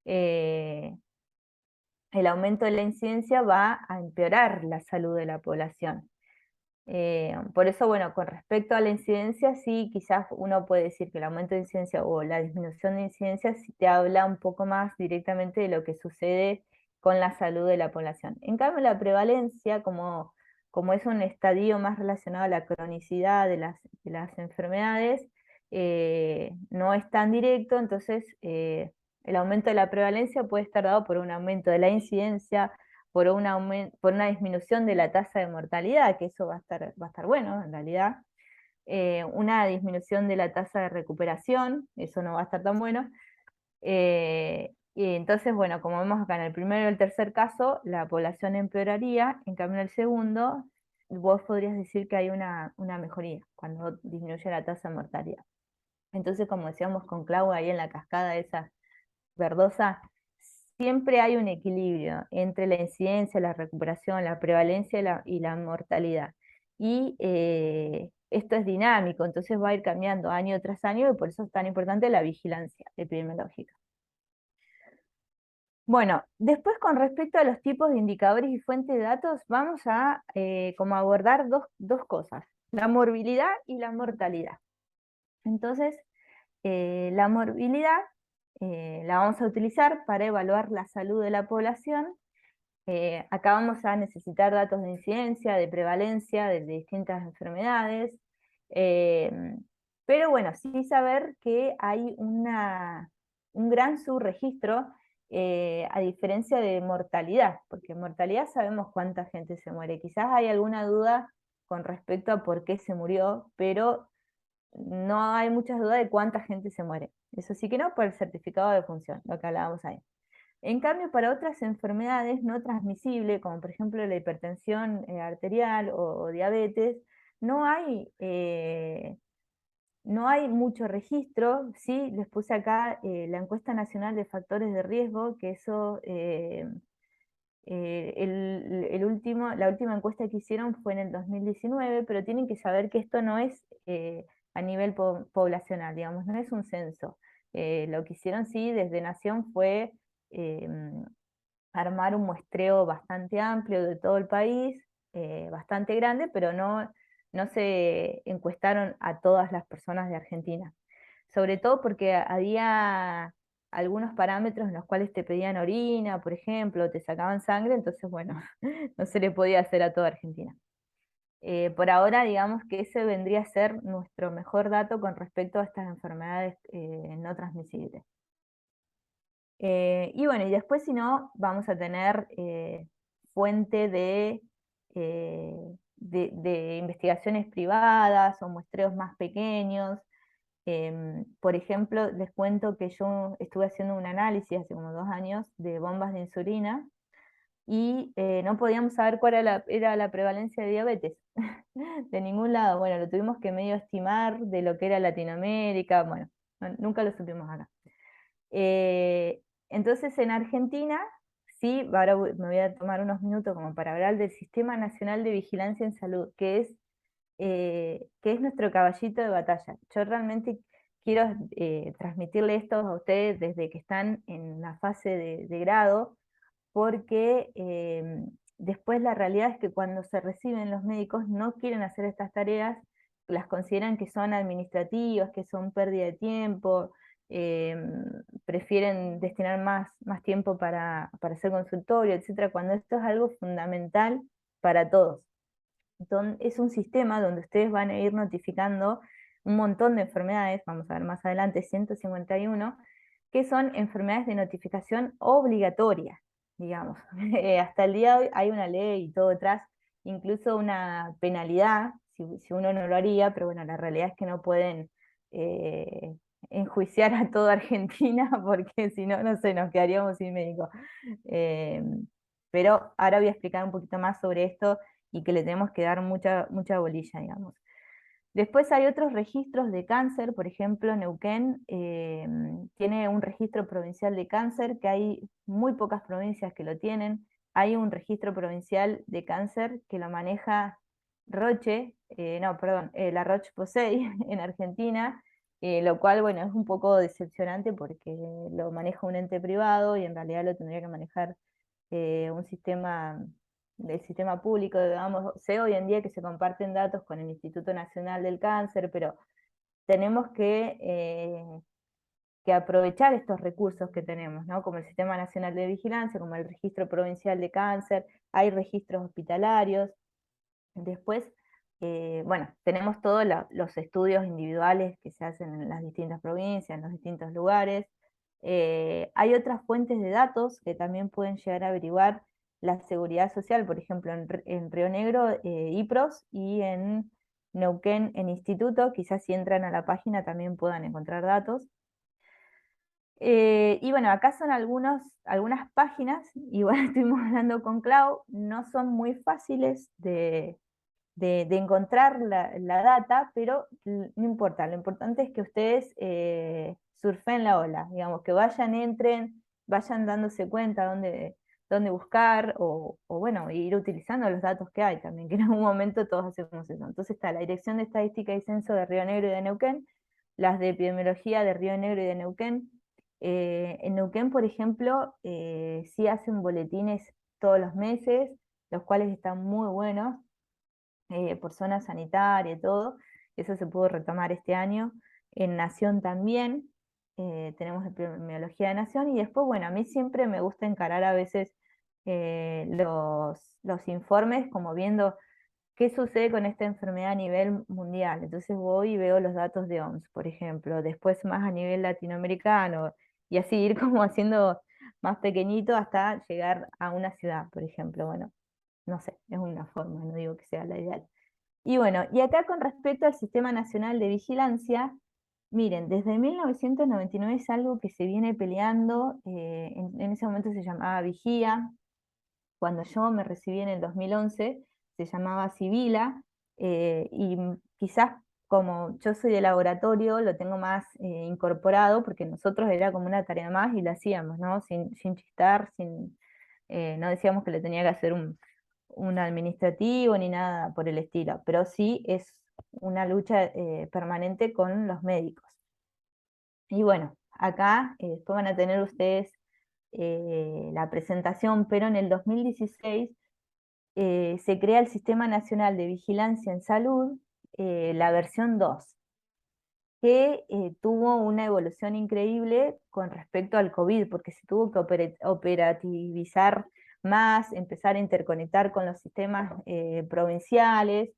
B: eh, el aumento de la incidencia va a empeorar la salud de la población. Por eso, bueno, con respecto a la incidencia, sí, quizás uno puede decir que el aumento de incidencia o la disminución de incidencia sí te habla un poco más directamente de lo que sucede con la salud de la población. En cambio, la prevalencia, como es un estadio más relacionado a la cronicidad de las enfermedades, no es tan directo, entonces el aumento de la prevalencia puede estar dado por un aumento de la incidencia, por una disminución de la tasa de mortalidad, que eso va a estar bueno en realidad. Una disminución de la tasa de recuperación, eso no va a estar tan bueno. Y entonces, bueno, como vemos acá en el primero y el tercer caso, la población empeoraría, en cambio en el segundo, vos podrías decir que hay una mejoría cuando disminuye la tasa de mortalidad. Entonces, como decíamos con Clau ahí en la cascada esa verdosa, siempre hay un equilibrio entre la incidencia, la recuperación, la prevalencia y la mortalidad. Y esto es dinámico, entonces va a ir cambiando año tras año y por eso es tan importante la vigilancia epidemiológica. Bueno, después con respecto a los tipos de indicadores y fuentes de datos, vamos a como abordar dos cosas, la morbilidad y la mortalidad. Entonces, la morbilidad la vamos a utilizar para evaluar la salud de la población. Acá vamos a necesitar datos de incidencia, de prevalencia de distintas enfermedades, eh, pero bueno, sí saber que hay un gran subregistro a diferencia de mortalidad, porque en mortalidad sabemos cuánta gente se muere. Quizás hay alguna duda con respecto a por qué se murió, pero no hay muchas dudas de cuánta gente se muere. Eso sí que no, por el certificado de función, lo que hablábamos ahí. En cambio, para otras enfermedades no transmisibles, como por ejemplo la hipertensión arterial o diabetes, no hay, no hay mucho registro. Sí, les puse acá la encuesta nacional de factores de riesgo, que eso, la última encuesta que hicieron fue en el 2019, pero tienen que saber que esto no es a nivel poblacional, digamos, no es un censo. Lo que hicieron sí desde Nación fue armar un muestreo bastante amplio de todo el país, bastante grande, pero no se encuestaron a todas las personas de Argentina. Sobre todo porque había algunos parámetros en los cuales te pedían orina, por ejemplo, te sacaban sangre, entonces, bueno, no se le podía hacer a toda Argentina. Por ahora, digamos que ese vendría a ser nuestro mejor dato con respecto a estas enfermedades no transmisibles. Y bueno, y después si no, vamos a tener fuente de investigaciones privadas o muestreos más pequeños. Por ejemplo, les cuento que yo estuve haciendo un análisis hace como 2 años de bombas de insulina y no podíamos saber cuál era la prevalencia de diabetes de ningún lado. Bueno, lo tuvimos que medio estimar de lo que era Latinoamérica, bueno, nunca lo supimos acá. Eh, entonces en Argentina, sí, ahora me voy a tomar unos minutos como para hablar del Sistema Nacional de Vigilancia en Salud, que es nuestro caballito de batalla. Yo realmente quiero transmitirle esto a ustedes desde que están en la fase de grado, porque después la realidad es que cuando se reciben los médicos no quieren hacer estas tareas, las consideran que son administrativas, que son pérdida de tiempo, eh, prefieren destinar más tiempo para hacer consultorio, etcétera, cuando esto es algo fundamental para todos. Entonces, es un sistema donde ustedes van a ir notificando un montón de enfermedades, vamos a ver más adelante, 151, que son enfermedades de notificación obligatoria, digamos. Hasta el día de hoy hay una ley y todo detrás, incluso una penalidad, si uno no lo haría, pero bueno, la realidad es que no pueden eh, enjuiciar a toda Argentina, porque si no, no sé, nos quedaríamos sin médico. Eh, pero ahora voy a explicar un poquito más sobre esto y que le tenemos que dar mucha bolilla, digamos. Después hay otros registros de cáncer, por ejemplo, Neuquén tiene un registro provincial de cáncer, que hay muy pocas provincias que lo tienen. Hay un registro provincial de cáncer que lo maneja Roche, no, perdón, la Roche-Posay en Argentina, lo cual, bueno, es un poco decepcionante porque lo maneja un ente privado y en realidad lo tendría que manejar un sistema del sistema público, digamos. Sé hoy en día que se comparten datos con el Instituto Nacional del Cáncer, pero tenemos que aprovechar estos recursos que tenemos, ¿no? Como el Sistema Nacional de Vigilancia, como el Registro Provincial de Cáncer, hay registros hospitalarios. Después, bueno, tenemos todos los estudios individuales que se hacen en las distintas provincias, en los distintos lugares. Hay otras fuentes de datos que también pueden llegar a averiguar la seguridad social, por ejemplo, en Río Negro, IPROS, y en Neuquén, en Instituto, quizás si entran a la página también puedan encontrar datos. Y bueno, acá son algunas páginas, y bueno, estuvimos hablando con Clau, no son muy fáciles de encontrar la data, pero no importa, lo importante es que ustedes surfen la ola, digamos, que vayan, entren, vayan dándose cuenta dónde buscar, o bueno, ir utilizando los datos que hay también, que en algún momento todos hacemos eso. Entonces está la Dirección de Estadística y Censo de Río Negro y de Neuquén, las de Epidemiología de Río Negro y de Neuquén. En Neuquén, por ejemplo, sí hacen boletines todos los meses, los cuales están muy buenos, por zona sanitaria y todo. Eso se pudo retomar este año. En Nación también, tenemos epidemiología de Nación, y después, bueno, a mí siempre me gusta encarar a veces los informes como viendo qué sucede con esta enfermedad a nivel mundial. Entonces voy y veo los datos de OMS, por ejemplo, después más a nivel latinoamericano, y así ir como haciendo más pequeñito hasta llegar a una ciudad, por ejemplo. Bueno, no sé, es una forma, no digo que sea la ideal. Y bueno, y acá con respecto al Sistema Nacional de Vigilancia, miren, desde 1999 es algo que se viene peleando, en ese momento se llamaba Vigía, cuando yo me recibí en el 2011 se llamaba Sibila, y quizás como yo soy de laboratorio lo tengo más incorporado, porque nosotros era como una tarea más y la hacíamos, ¿no? Sin chistar, no decíamos que le tenía que hacer un administrativo ni nada por el estilo, pero sí es una lucha permanente con los médicos. Y bueno, acá después van a tener ustedes la presentación, pero en el 2016 se crea el Sistema Nacional de Vigilancia en Salud, la versión 2, que tuvo una evolución increíble con respecto al COVID, porque se tuvo que operativizar más, empezar a interconectar con los sistemas provinciales.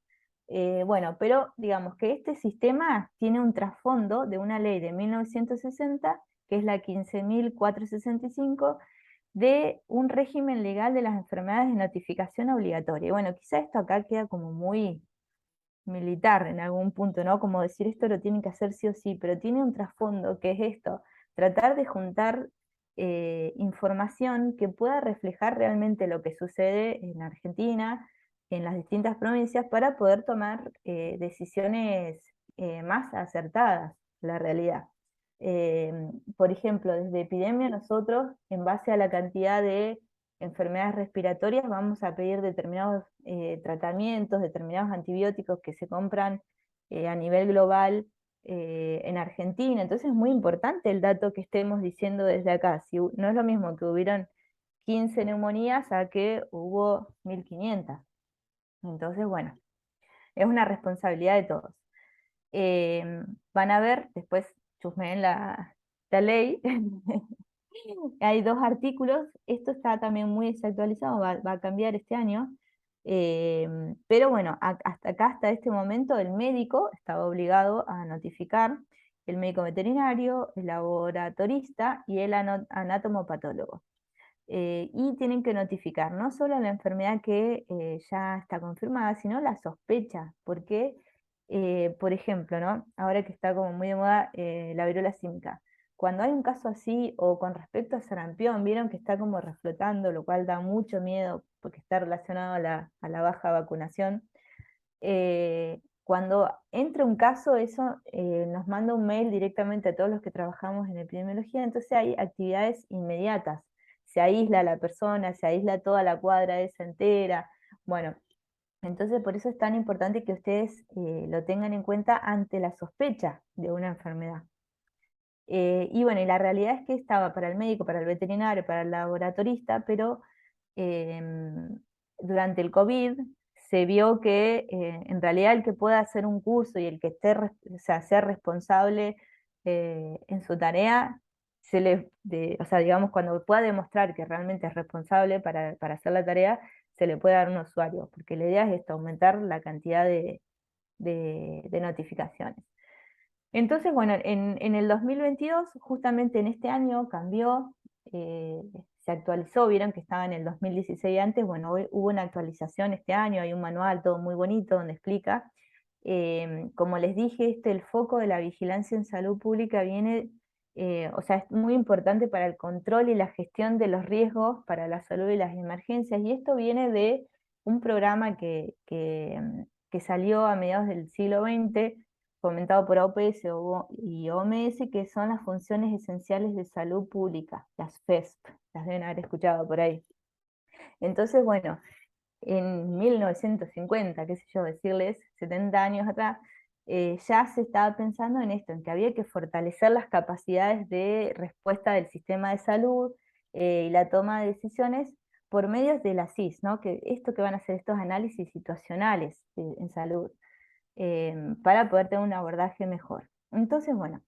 B: Bueno, pero digamos que este sistema tiene un trasfondo de una ley de 1960, que es la 15.465, de un régimen legal de las enfermedades de notificación obligatoria. Y bueno, quizá esto acá queda como muy militar en algún punto, ¿no? Como decir esto lo tienen que hacer sí o sí, pero tiene un trasfondo que es esto, tratar de juntar información que pueda reflejar realmente lo que sucede en Argentina, en las distintas provincias, para poder tomar decisiones más acertadas, la realidad. Eh, por ejemplo, desde epidemia nosotros, en base a la cantidad de enfermedades respiratorias, vamos a pedir determinados tratamientos, determinados antibióticos que se compran a nivel global en Argentina. Entonces es muy importante el dato que estemos diciendo desde acá. Si, no es lo mismo que hubieron 15 neumonías a que hubo 1.500. Entonces, bueno, es una responsabilidad de todos. Van a ver, después chusmeen la ley. Hay dos artículos, esto está también muy desactualizado, va a cambiar este año, pero bueno, hasta acá, hasta este momento, el médico estaba obligado a notificar, el médico veterinario, el laboratorista y el anatomopatólogo. Y tienen que notificar no solo la enfermedad que ya está confirmada, sino la sospecha, porque, por ejemplo, ¿no? Ahora que está como muy de moda la viruela símica, cuando hay un caso así, o con respecto a sarampión, vieron que está como reflotando, lo cual da mucho miedo porque está relacionado a la baja vacunación. Cuando entra un caso, eso nos manda un mail directamente a todos los que trabajamos en epidemiología, entonces hay actividades inmediatas. Se aísla a la persona, se aísla toda la cuadra esa entera. Bueno, entonces por eso es tan importante que ustedes lo tengan en cuenta ante la sospecha de una enfermedad. Y bueno, y la realidad es que estaba para el médico, para el veterinario, para el laboratorista, pero durante el COVID se vio que en realidad el que pueda hacer un curso y el que esté, o sea, sea responsable en su tarea, o sea, digamos, cuando pueda demostrar que realmente es responsable para hacer la tarea, se le puede dar un usuario, porque la idea es esto, aumentar la cantidad de notificaciones. Entonces, bueno, en el 2022, justamente en este año, cambió, eh, se actualizó, vieron que estaba en el 2016 antes, bueno, hubo una actualización este año, hay un manual todo muy bonito donde explica. Como les dije, el foco de la vigilancia en salud pública viene, o sea, es muy importante para el control y la gestión de los riesgos para la salud y las emergencias, y esto viene de un programa que salió a mediados del siglo XX, fomentado por OPS y OMS, que son las funciones esenciales de salud pública, las FESP, las deben haber escuchado por ahí. Entonces, bueno, en 1950, qué sé yo, decirles, 70 años atrás, ya se estaba pensando en esto, en que había que fortalecer las capacidades de respuesta del sistema de salud y la toma de decisiones por medios de la CIS, ¿no? Que esto que van a hacer estos análisis situacionales en salud, para poder tener un abordaje mejor. Entonces, bueno,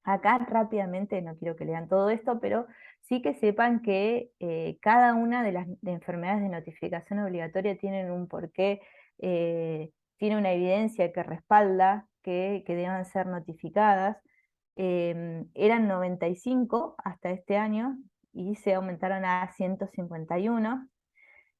B: acá rápidamente, no quiero que lean todo esto, pero sí que sepan que cada una de las enfermedades de notificación obligatoria tienen un porqué, tiene una evidencia que respalda que deban ser notificadas. Eran 95 hasta este año y se aumentaron a 151.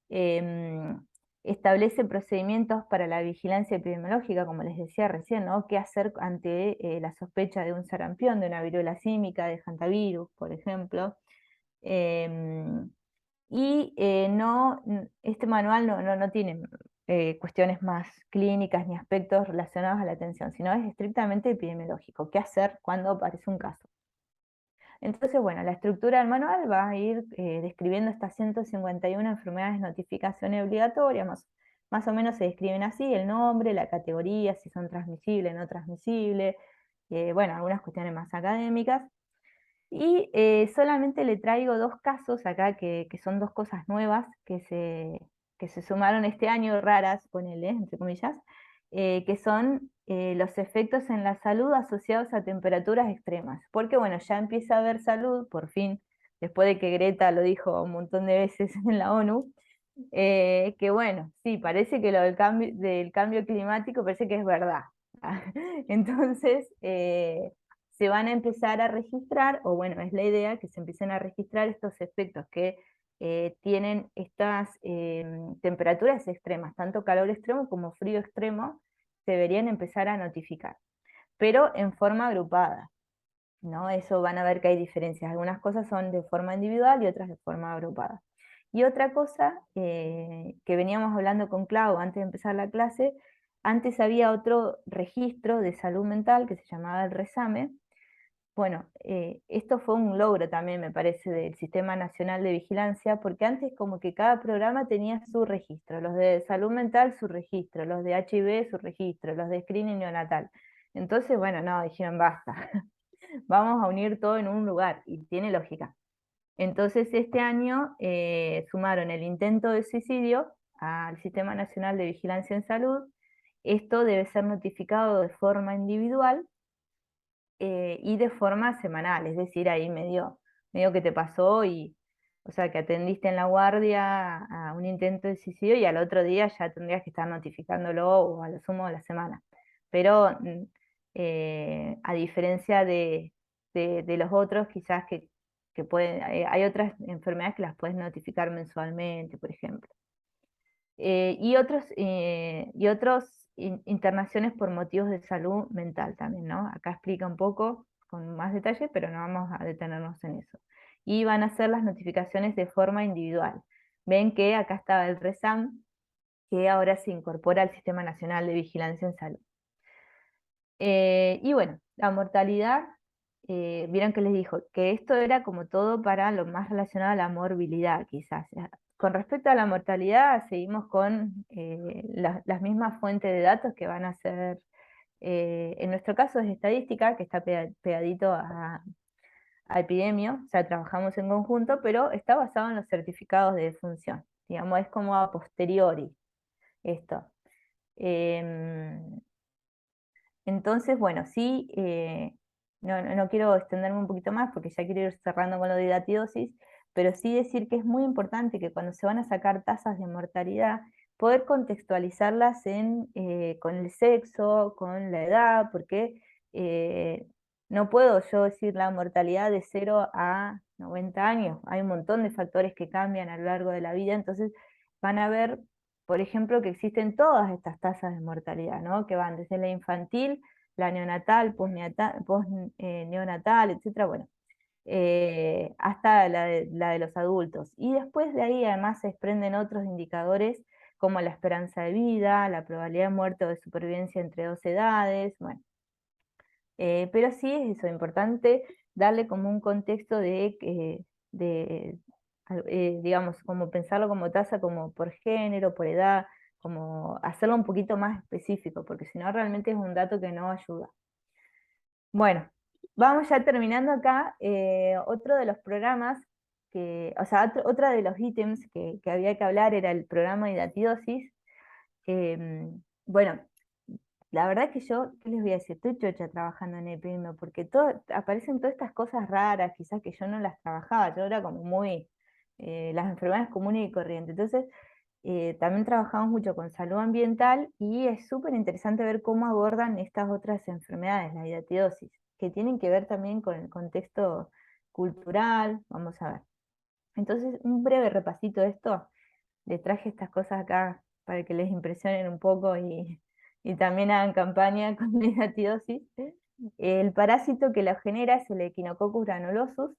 B: em, Establece procedimientos para la vigilancia epidemiológica, como les decía recién, ¿no? ¿Qué hacer ante la sospecha de un sarampión, de una viruela símica, de hantavirus, por ejemplo? Em, este manual no tiene cuestiones más clínicas ni aspectos relacionados a la atención, sino es estrictamente epidemiológico. ¿Qué hacer cuando aparece un caso? Entonces, bueno, la estructura del manual va a ir describiendo estas 151 enfermedades de notificación obligatoria, más o menos se describen así: el nombre, la categoría, si son transmisibles, no transmisibles, bueno, algunas cuestiones más académicas. Y solamente le traigo dos casos acá, que son dos cosas nuevas que se sumaron este año, raras, ponele, entre comillas, que son los efectos en la salud asociados a temperaturas extremas. Porque bueno, ya empieza a haber salud, por fin, después de que Greta lo dijo un montón de veces en la ONU, Que bueno, sí, parece que lo del cambio climático parece que es verdad. Entonces, se van a empezar a registrar, o bueno, es la idea que se empiecen a registrar estos efectos que tienen estas temperaturas extremas, tanto calor extremo como frío extremo, se deberían empezar a notificar, pero en forma agrupada, ¿no? Eso van a ver que hay diferencias. Algunas cosas son de forma individual y otras de forma agrupada. Y otra cosa que veníamos hablando con Clau antes de empezar la clase, antes había otro registro de salud mental que se llamaba el RESAME. Bueno, esto fue un logro también, me parece, del Sistema Nacional de Vigilancia, porque antes como que cada programa tenía su registro, los de salud mental su registro, los de HIV su registro, los de screening neonatal. Entonces, bueno, no, dijeron basta, vamos a unir todo en un lugar, y tiene lógica. Entonces este año sumaron el intento de suicidio al Sistema Nacional de Vigilancia en Salud. Esto debe ser notificado de forma individual y de forma semanal, es decir, ahí medio que te pasó y, o sea, que atendiste en la guardia a un intento de suicidio y al otro día ya tendrías que estar notificándolo o a lo sumo de la semana. Pero a diferencia de los otros, quizás que pueden, hay otras enfermedades que las puedes notificar mensualmente, por ejemplo. Y otros internaciones por motivos de salud mental también, ¿no? Acá explica un poco con más detalle, pero no vamos a detenernos en eso. Y van a hacer las notificaciones de forma individual. Ven que acá estaba el RESAM, que ahora se incorpora al Sistema Nacional de Vigilancia en Salud. Y bueno, la mortalidad, vieron que les dijo que esto era como todo para lo más relacionado a la morbilidad, quizás. Con respecto a la mortalidad, seguimos con las mismas fuentes de datos que van a ser, en nuestro caso es estadística, que está pegadito a epidemio, o sea, trabajamos en conjunto, pero está basado en los certificados de defunción. Digamos, es como a posteriori esto. Em, entonces, bueno, sí, no quiero extenderme un poquito más porque ya quiero ir cerrando con lo de datidosis, pero sí decir que es muy importante que cuando se van a sacar tasas de mortalidad, poder contextualizarlas con el sexo, con la edad, porque no puedo yo decir la mortalidad de 0 a 90 años. Hay un montón de factores que cambian a lo largo de la vida, entonces van a ver, por ejemplo, que existen todas estas tasas de mortalidad, ¿no? Que van desde la infantil, la neonatal, neonatal, etcétera, bueno, hasta la de los adultos. Y después de ahí además se desprenden otros indicadores como la esperanza de vida, la probabilidad de muerte o de supervivencia entre dos edades, bueno. Pero sí es eso, importante darle como un contexto digamos, como pensarlo como tasa, como por género, por edad, como hacerlo un poquito más específico, porque si no realmente es un dato que no ayuda. Bueno, vamos ya terminando acá. Otro de los programas, o sea, otra de los ítems que había que hablar era el programa de datidosis. Bueno, la verdad que yo, ¿qué les voy a decir? Estoy chocha trabajando en epidemia, porque aparecen todas estas cosas raras, quizás que yo no las trabajaba, yo era como muy, las enfermedades comunes y corrientes. Entonces, también trabajamos mucho con salud ambiental y es súper interesante ver cómo abordan estas otras enfermedades, la hidatidosis, que tienen que ver también con el contexto cultural, vamos a ver. Entonces, un breve repasito de esto, les traje estas cosas acá para que les impresionen un poco y también hagan campaña con la hidatidosis. El parásito que la genera es el Echinococcus granulosus.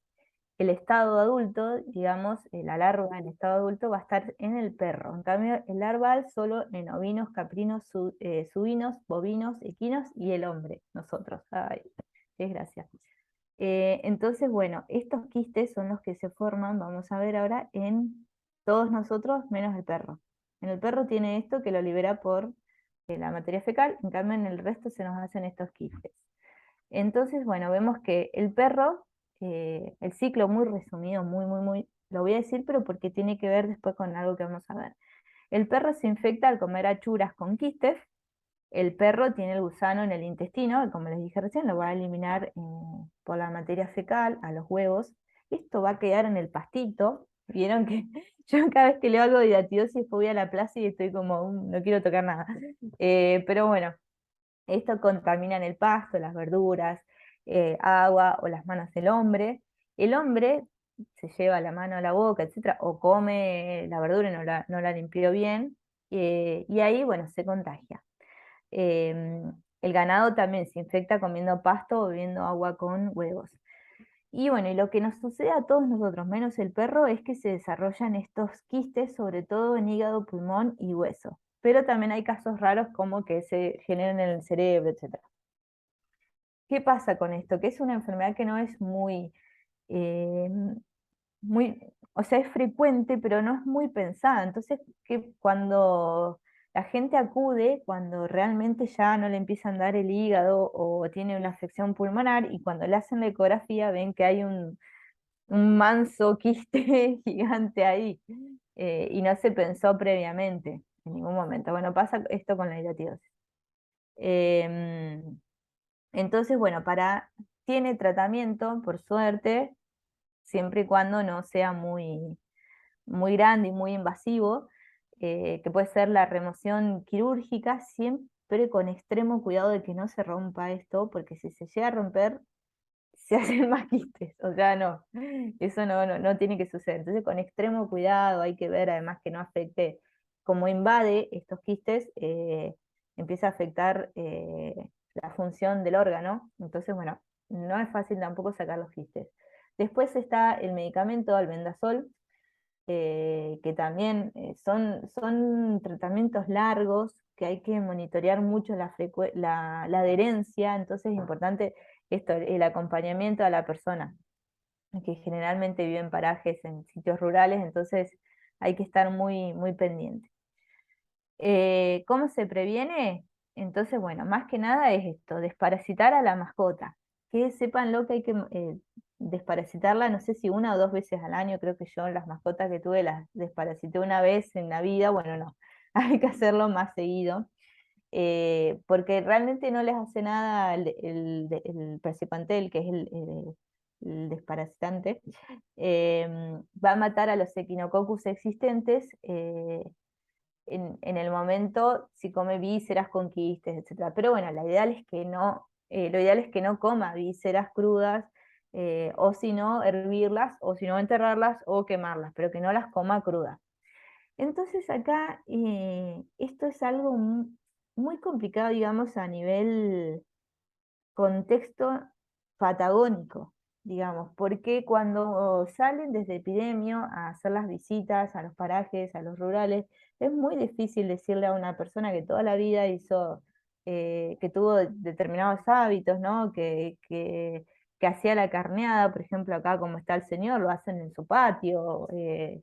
B: El estado adulto, digamos, la larva en estado adulto va a estar en el perro. En cambio, el larval solo en ovinos, caprinos, suinos, bovinos, equinos y el hombre, nosotros. Ay, qué desgracia. Entonces, bueno, estos quistes son los que se forman, vamos a ver ahora, en todos nosotros menos el perro. En el perro tiene esto que lo libera por la materia fecal, en cambio en el resto se nos hacen estos quistes. Entonces, bueno, vemos que el perro, el ciclo muy resumido, muy, lo voy a decir, pero porque tiene que ver después con algo que vamos a ver. El perro se infecta al comer achuras con quistes. El perro tiene el gusano en el intestino, y como les dije recién, lo va a eliminar por la materia fecal a los huevos. Esto va a quedar en el pastito. Vieron que Yo cada vez que leo algo de hidatidosis voy a la plaza y estoy como, no quiero tocar nada". Pero bueno, esto contamina en el pasto, las verduras, agua o las manos del hombre. El hombre se lleva la mano a la boca, etcétera, o come la verdura y no la limpió bien, y ahí, bueno, se contagia. El ganado también se infecta comiendo pasto o bebiendo agua con huevos. Y bueno, y lo que nos sucede a todos nosotros, menos el perro, es que se desarrollan estos quistes, sobre todo en hígado, pulmón y hueso. Pero también hay casos raros como que se generan en el cerebro, etc. ¿Qué pasa con esto? Que es una enfermedad que no es eh, o sea, es frecuente, pero no es muy pensada. Entonces, que cuando la gente acude, cuando realmente ya no le empieza a andar el hígado o tiene una afección pulmonar, y cuando le hacen la ecografía ven que hay un manso quiste gigante ahí, y no se pensó previamente en ningún momento. Bueno, pasa esto con la hidatidosis. Em, entonces, bueno, tiene tratamiento, por suerte, siempre y cuando no sea muy grande y muy invasivo, que puede ser la remoción quirúrgica, siempre con extremo cuidado de que no se rompa esto, porque si se llega a romper, se hacen más quistes, o sea, no, eso no tiene que suceder. Entonces, con extremo cuidado, hay que ver además que no afecte, como invade estos quistes, empieza a afectar la función del órgano. Entonces, bueno, no es fácil tampoco sacar los quistes. Después está el medicamento albendazol, que también son tratamientos largos, que hay que monitorear mucho la adherencia. Entonces es importante esto, el acompañamiento a la persona, que generalmente vive en parajes, en sitios rurales, entonces hay que estar muy pendiente. ¿Cómo se previene? Entonces, bueno, más que nada es esto, desparasitar a la mascota. Que sepan lo que hay que desparasitarla, no sé si 1 o 2 veces al año. Creo que yo las mascotas que tuve las desparasité 1 vez en la vida. Bueno, no, hay que hacerlo más seguido, porque realmente no les hace nada el praziquantel, que es el desparasitante. Va a matar a los Echinococcus existentes, en el momento, si come vísceras con quistes, etc. Pero bueno, lo ideal es que no coma vísceras crudas, o si no, hervirlas, o si no, enterrarlas o quemarlas, pero que no las coma crudas. Entonces acá, esto es algo muy complicado, digamos, a nivel contexto patagónico, digamos, porque cuando salen desde Epidemio a hacer las visitas a los parajes, a los rurales, es muy difícil decirle a una persona que toda la vida que tuvo determinados hábitos, ¿no? Que hacía la carneada, por ejemplo, acá como está el señor, lo hacen en su patio,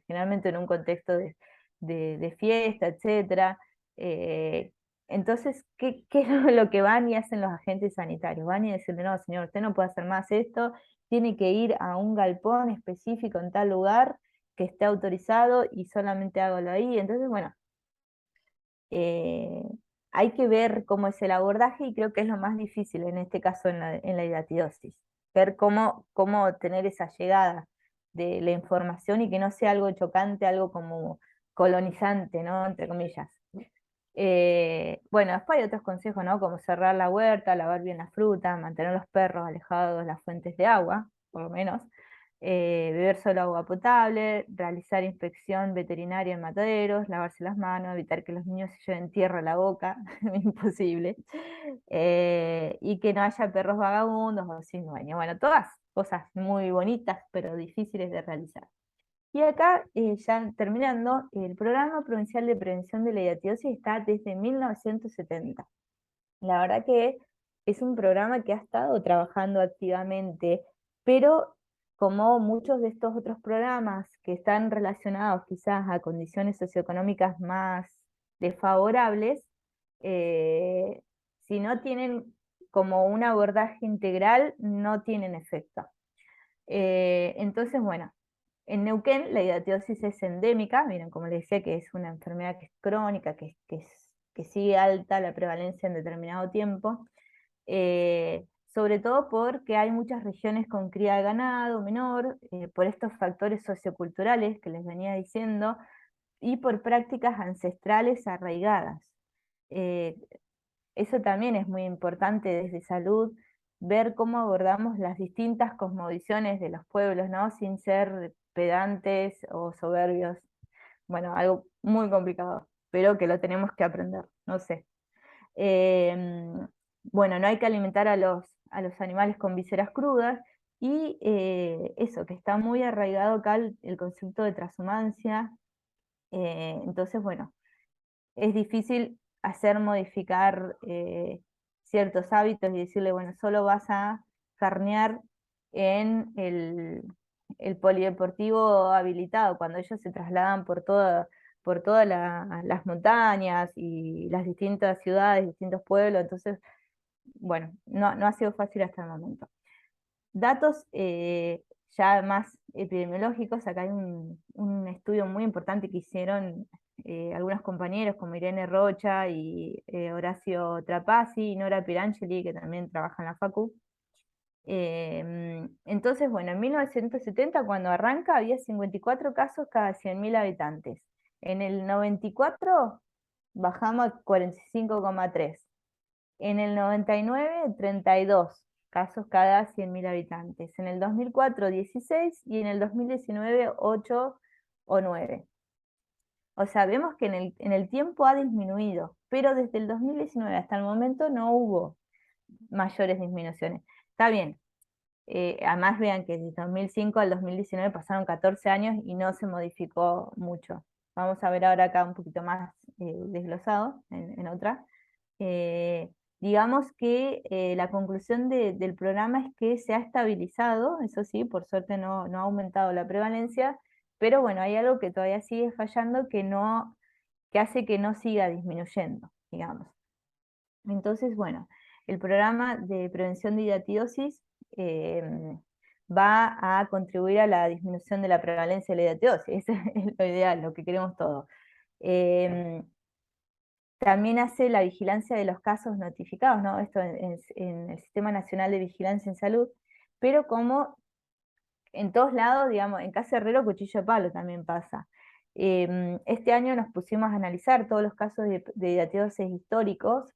B: generalmente en un contexto de fiesta, etcétera. Entonces, ¿qué es lo que van y hacen los agentes sanitarios? Van y dicen: no, señor, usted no puede hacer más esto, tiene que ir a un galpón específico en tal lugar que esté autorizado y solamente hágalo ahí. Entonces, bueno, eh, hay que ver cómo es el abordaje, y creo que es lo más difícil en este caso en la hidatidosis. Ver cómo tener esa llegada de la información y que no sea algo chocante, algo como colonizante, ¿no? Entre comillas. Bueno, después hay otros consejos, ¿no? Como cerrar la huerta, lavar bien la fruta, mantener los perros alejados de las fuentes de agua, por lo menos, beber solo agua potable, realizar inspección veterinaria en mataderos, lavarse las manos, evitar que los niños se lleven tierra a la boca, imposible, y que no haya perros vagabundos o sin dueño. Bueno, todas cosas muy bonitas, pero difíciles de realizar. Y acá, ya terminando, el Programa Provincial de Prevención de la Hidatidosis está desde 1970. La verdad que es un programa que ha estado trabajando activamente, pero como muchos de estos otros programas que están relacionados quizás a condiciones socioeconómicas más desfavorables, eh, si no tienen como un abordaje integral, no tienen efecto. Entonces, bueno, en Neuquén la hidatidosis es endémica. Miren, como les decía, que es una enfermedad que es crónica, que sigue alta la prevalencia en determinado tiempo. sobre todo porque hay muchas regiones con cría de ganado menor, por estos factores socioculturales que les venía diciendo, y por prácticas ancestrales arraigadas. Eh, Eso también es muy importante desde salud, ver cómo abordamos las distintas cosmovisiones de los pueblos, ¿no? Sin ser pedantes o soberbios. Bueno, algo muy complicado, pero que lo tenemos que aprender, no sé. Em, bueno, no hay que alimentar a los animales con vísceras crudas, y eso, que está muy arraigado acá el concepto de transhumancia. Entonces, bueno, es difícil hacer modificar ciertos hábitos y decirle, bueno, solo vas a carnear en el polideportivo habilitado, cuando ellos se trasladan por todas las montañas y las distintas ciudades, distintos pueblos. Entonces, bueno, no ha sido fácil hasta el momento. Datos ya más epidemiológicos, acá hay un estudio muy importante que hicieron algunos compañeros como Irene Rocha y Horacio Trapazzi y Nora Pirangeli, que también trabaja en la Facu. Entonces, bueno, en 1970, cuando arranca, había 54 casos cada 100.000 habitantes. En el 94 bajamos a 45,3. En el 99, 32 casos cada 100.000 habitantes. En el 2004, 16, y en el 2019, 8 o 9. O sea, vemos que en el tiempo ha disminuido, pero desde el 2019 hasta el momento no hubo mayores disminuciones. Está bien, además vean que desde 2005 al 2019 pasaron 14 años y no se modificó mucho. Vamos a ver ahora acá un poquito más desglosado en otra. Eh, digamos que la conclusión del programa es que se ha estabilizado, eso sí, por suerte no ha aumentado la prevalencia, pero bueno, hay algo que todavía sigue fallando, que hace que no siga disminuyendo, digamos. Entonces, bueno, el programa de prevención de hidatidosis va a contribuir a la disminución de la prevalencia de la hidatidosis. Eso es lo ideal, lo que queremos todos. También hace la vigilancia de los casos notificados, ¿no? Esto en el Sistema Nacional de Vigilancia en Salud, pero como en todos lados, digamos, en Casa Herrero, cuchillo de palo también pasa. Este año nos pusimos a analizar todos los casos de hidatidosis históricos,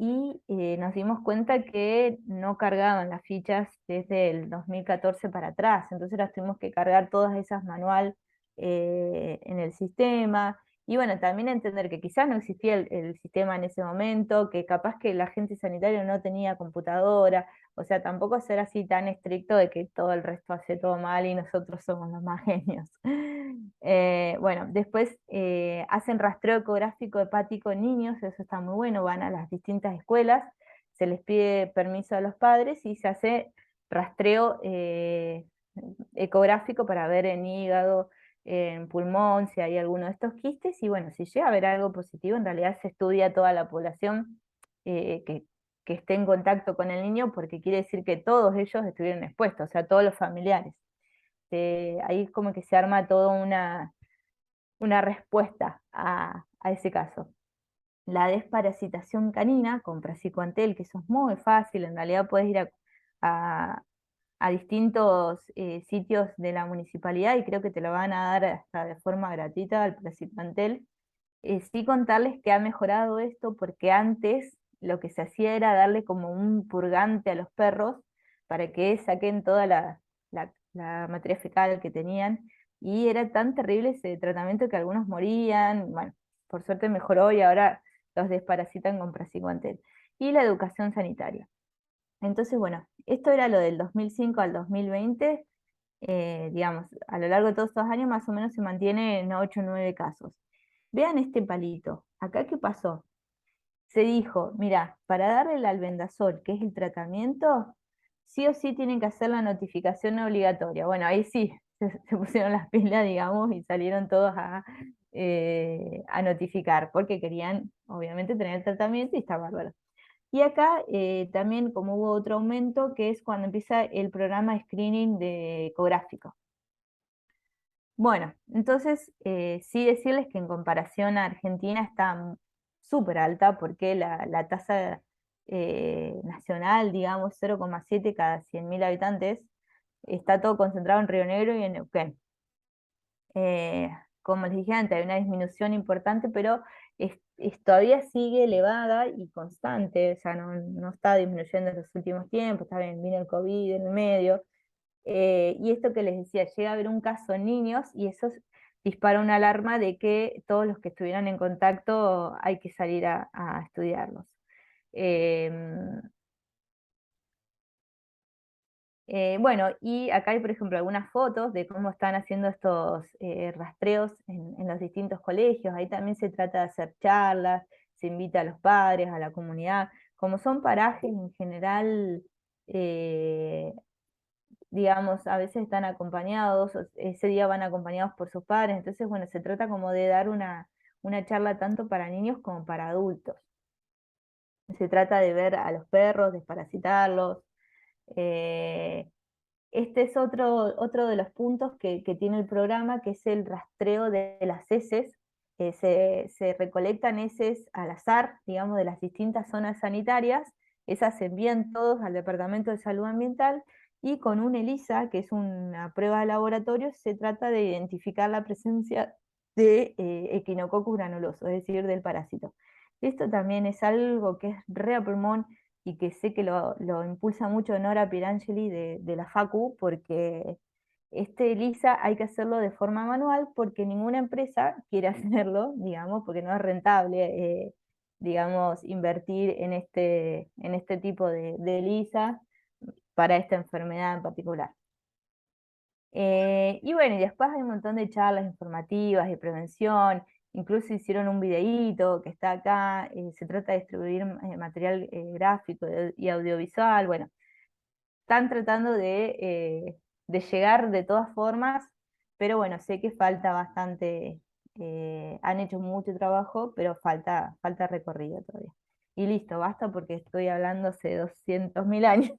B: y nos dimos cuenta que no cargaban las fichas desde el 2014 para atrás, entonces las tuvimos que cargar todas esas manual en el sistema. Y bueno, también entender que quizás no existía el sistema en ese momento, que capaz que el agente sanitario no tenía computadora, o sea, tampoco ser así tan estricto de que todo el resto hace todo mal y nosotros somos los más genios. Bueno, después hacen rastreo ecográfico hepático en niños, eso está muy bueno, van a las distintas escuelas, se les pide permiso a los padres y se hace rastreo ecográfico para ver en hígado, en pulmón, si hay alguno de estos quistes, y bueno, si llega a haber algo positivo, en realidad se estudia toda la población que esté en contacto con el niño, porque quiere decir que todos ellos estuvieron expuestos, o sea, todos los familiares. Ahí como que se arma toda una respuesta a ese caso. La desparasitación canina con praziquantel, que eso es muy fácil, en realidad puedes ir a, a distintos sitios de la municipalidad y creo que te lo van a dar hasta de forma gratuita al praziquantel. Sí contarles que ha mejorado esto, porque antes lo que se hacía era darle como un purgante a los perros para que saquen toda la materia fecal que tenían, y era tan terrible ese tratamiento que algunos morían. Bueno, por suerte mejoró y ahora los desparasitan con praziquantel. Y la educación sanitaria. Entonces, bueno, esto era lo del 2005 al 2020, digamos, a lo largo de todos estos años más o menos se mantiene en 8 o 9 casos. Vean este palito, acá qué pasó. Se dijo, mira, para darle el albendazol, que es el tratamiento, sí o sí tienen que hacer la notificación obligatoria. Bueno, ahí sí, se pusieron las pilas, digamos, y salieron todos a notificar, porque querían, obviamente, tener el tratamiento y está bárbaro. Y acá también como hubo otro aumento, que es cuando empieza el programa de screening de ecográfico. Bueno, entonces sí decirles que en comparación a Argentina está súper alta, porque la tasa nacional, digamos, 0,7 cada 100.000 habitantes, está todo concentrado en Río Negro y en Neuquén. Como les dije antes, hay una disminución importante, pero todavía sigue elevada y constante, o sea, no está disminuyendo en los últimos tiempos, está bien, vino el COVID en el medio, y esto que les decía, llega a haber un caso en niños y eso dispara una alarma de que todos los que estuvieran en contacto hay que salir a estudiarlos. Em, bueno, y acá hay, por ejemplo, algunas fotos de cómo están haciendo estos rastreos en los distintos colegios. Ahí también se trata de hacer charlas, se invita a los padres, a la comunidad. Como son parajes en general, eh, digamos, a veces están acompañados, ese día van acompañados por sus padres. Entonces, bueno, se trata como de dar una charla tanto para niños como para adultos. Se trata de ver a los perros, desparasitarlos. eh, Este es otro de los puntos que tiene el programa, que es el rastreo de las heces. Se recolectan heces al azar, digamos, de las distintas zonas sanitarias. Esas se envían todos al Departamento de Salud Ambiental y con un ELISA, que es una prueba de laboratorio, se trata de identificar la presencia de Echinococcus granuloso, es decir, del parásito. Esto también es algo que es re a pulmón y que sé que lo impulsa mucho Nora Pierangeli de la Facu, porque este ELISA hay que hacerlo de forma manual porque ninguna empresa quiere hacerlo, digamos, porque no es rentable, digamos, invertir en este tipo de ELISA para esta enfermedad en particular. Y bueno, y después hay un montón de charlas informativas de prevención, incluso hicieron un videíto que está acá, se trata de distribuir material gráfico y audiovisual, bueno, están tratando de llegar de todas formas, pero bueno, sé que falta bastante, han hecho mucho trabajo, pero falta recorrido todavía. Y listo, basta porque estoy hablando hace 200.000 años,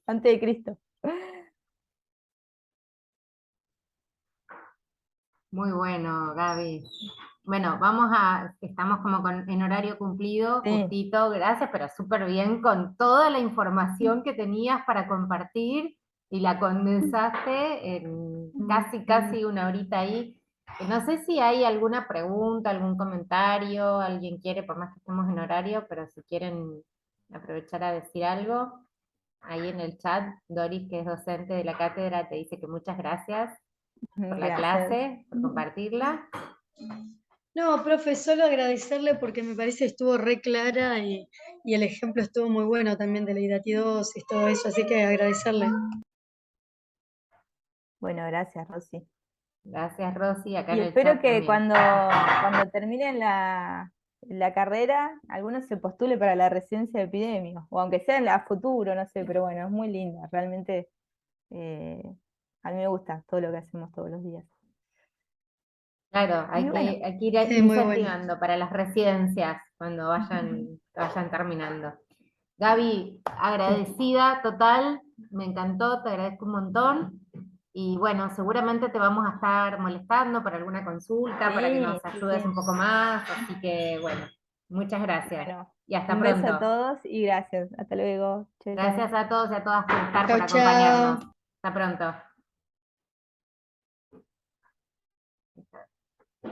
B: antes de Cristo.
A: Muy bueno, Gaby. Bueno, estamos como en horario cumplido,
B: Sí.
A: justito, gracias, pero súper bien con toda la información que tenías para compartir y la condensaste en casi una horita ahí. No sé si hay alguna pregunta, algún comentario, alguien quiere, por más que estemos en horario, pero si quieren aprovechar a decir algo, ahí en el chat, Doris, que es docente de la cátedra, te dice que muchas gracias por la
B: Gracias.
A: clase, por compartirla.
C: No, profe, solo agradecerle porque me parece estuvo re clara y el ejemplo estuvo muy bueno también de la hidatidosis, todo eso, así que agradecerle.
B: Bueno, gracias, Rosy.
A: Gracias, Rosy, acá
B: Y
A: en el
B: espero
A: chat
B: que
A: también.
B: cuando terminen la carrera, algunos se postule para la residencia de epidemia, o aunque sea a futuro, no sé, pero bueno, es muy linda, realmente eh, a mí me gusta todo lo que hacemos todos los días.
A: Claro,
B: Y bueno,
A: hay que ir
C: Sí, muy bueno.
A: incentivando para las residencias cuando vayan terminando. Gaby,
B: sí,
A: agradecida total, me encantó, te agradezco un montón. Y bueno, seguramente te vamos a estar molestando para alguna consulta, para que
B: sí,
A: nos
B: sí,
A: ayudes
B: sí.
A: un poco más. Así que bueno, muchas gracias.
B: Bueno,
A: Y hasta
B: un beso a
A: pronto.
B: todos y gracias. Hasta luego. Chao, chao.
A: Gracias a todos y a todas por estar,
C: Chau,
A: por
C: chau.
A: acompañarnos. Hasta pronto.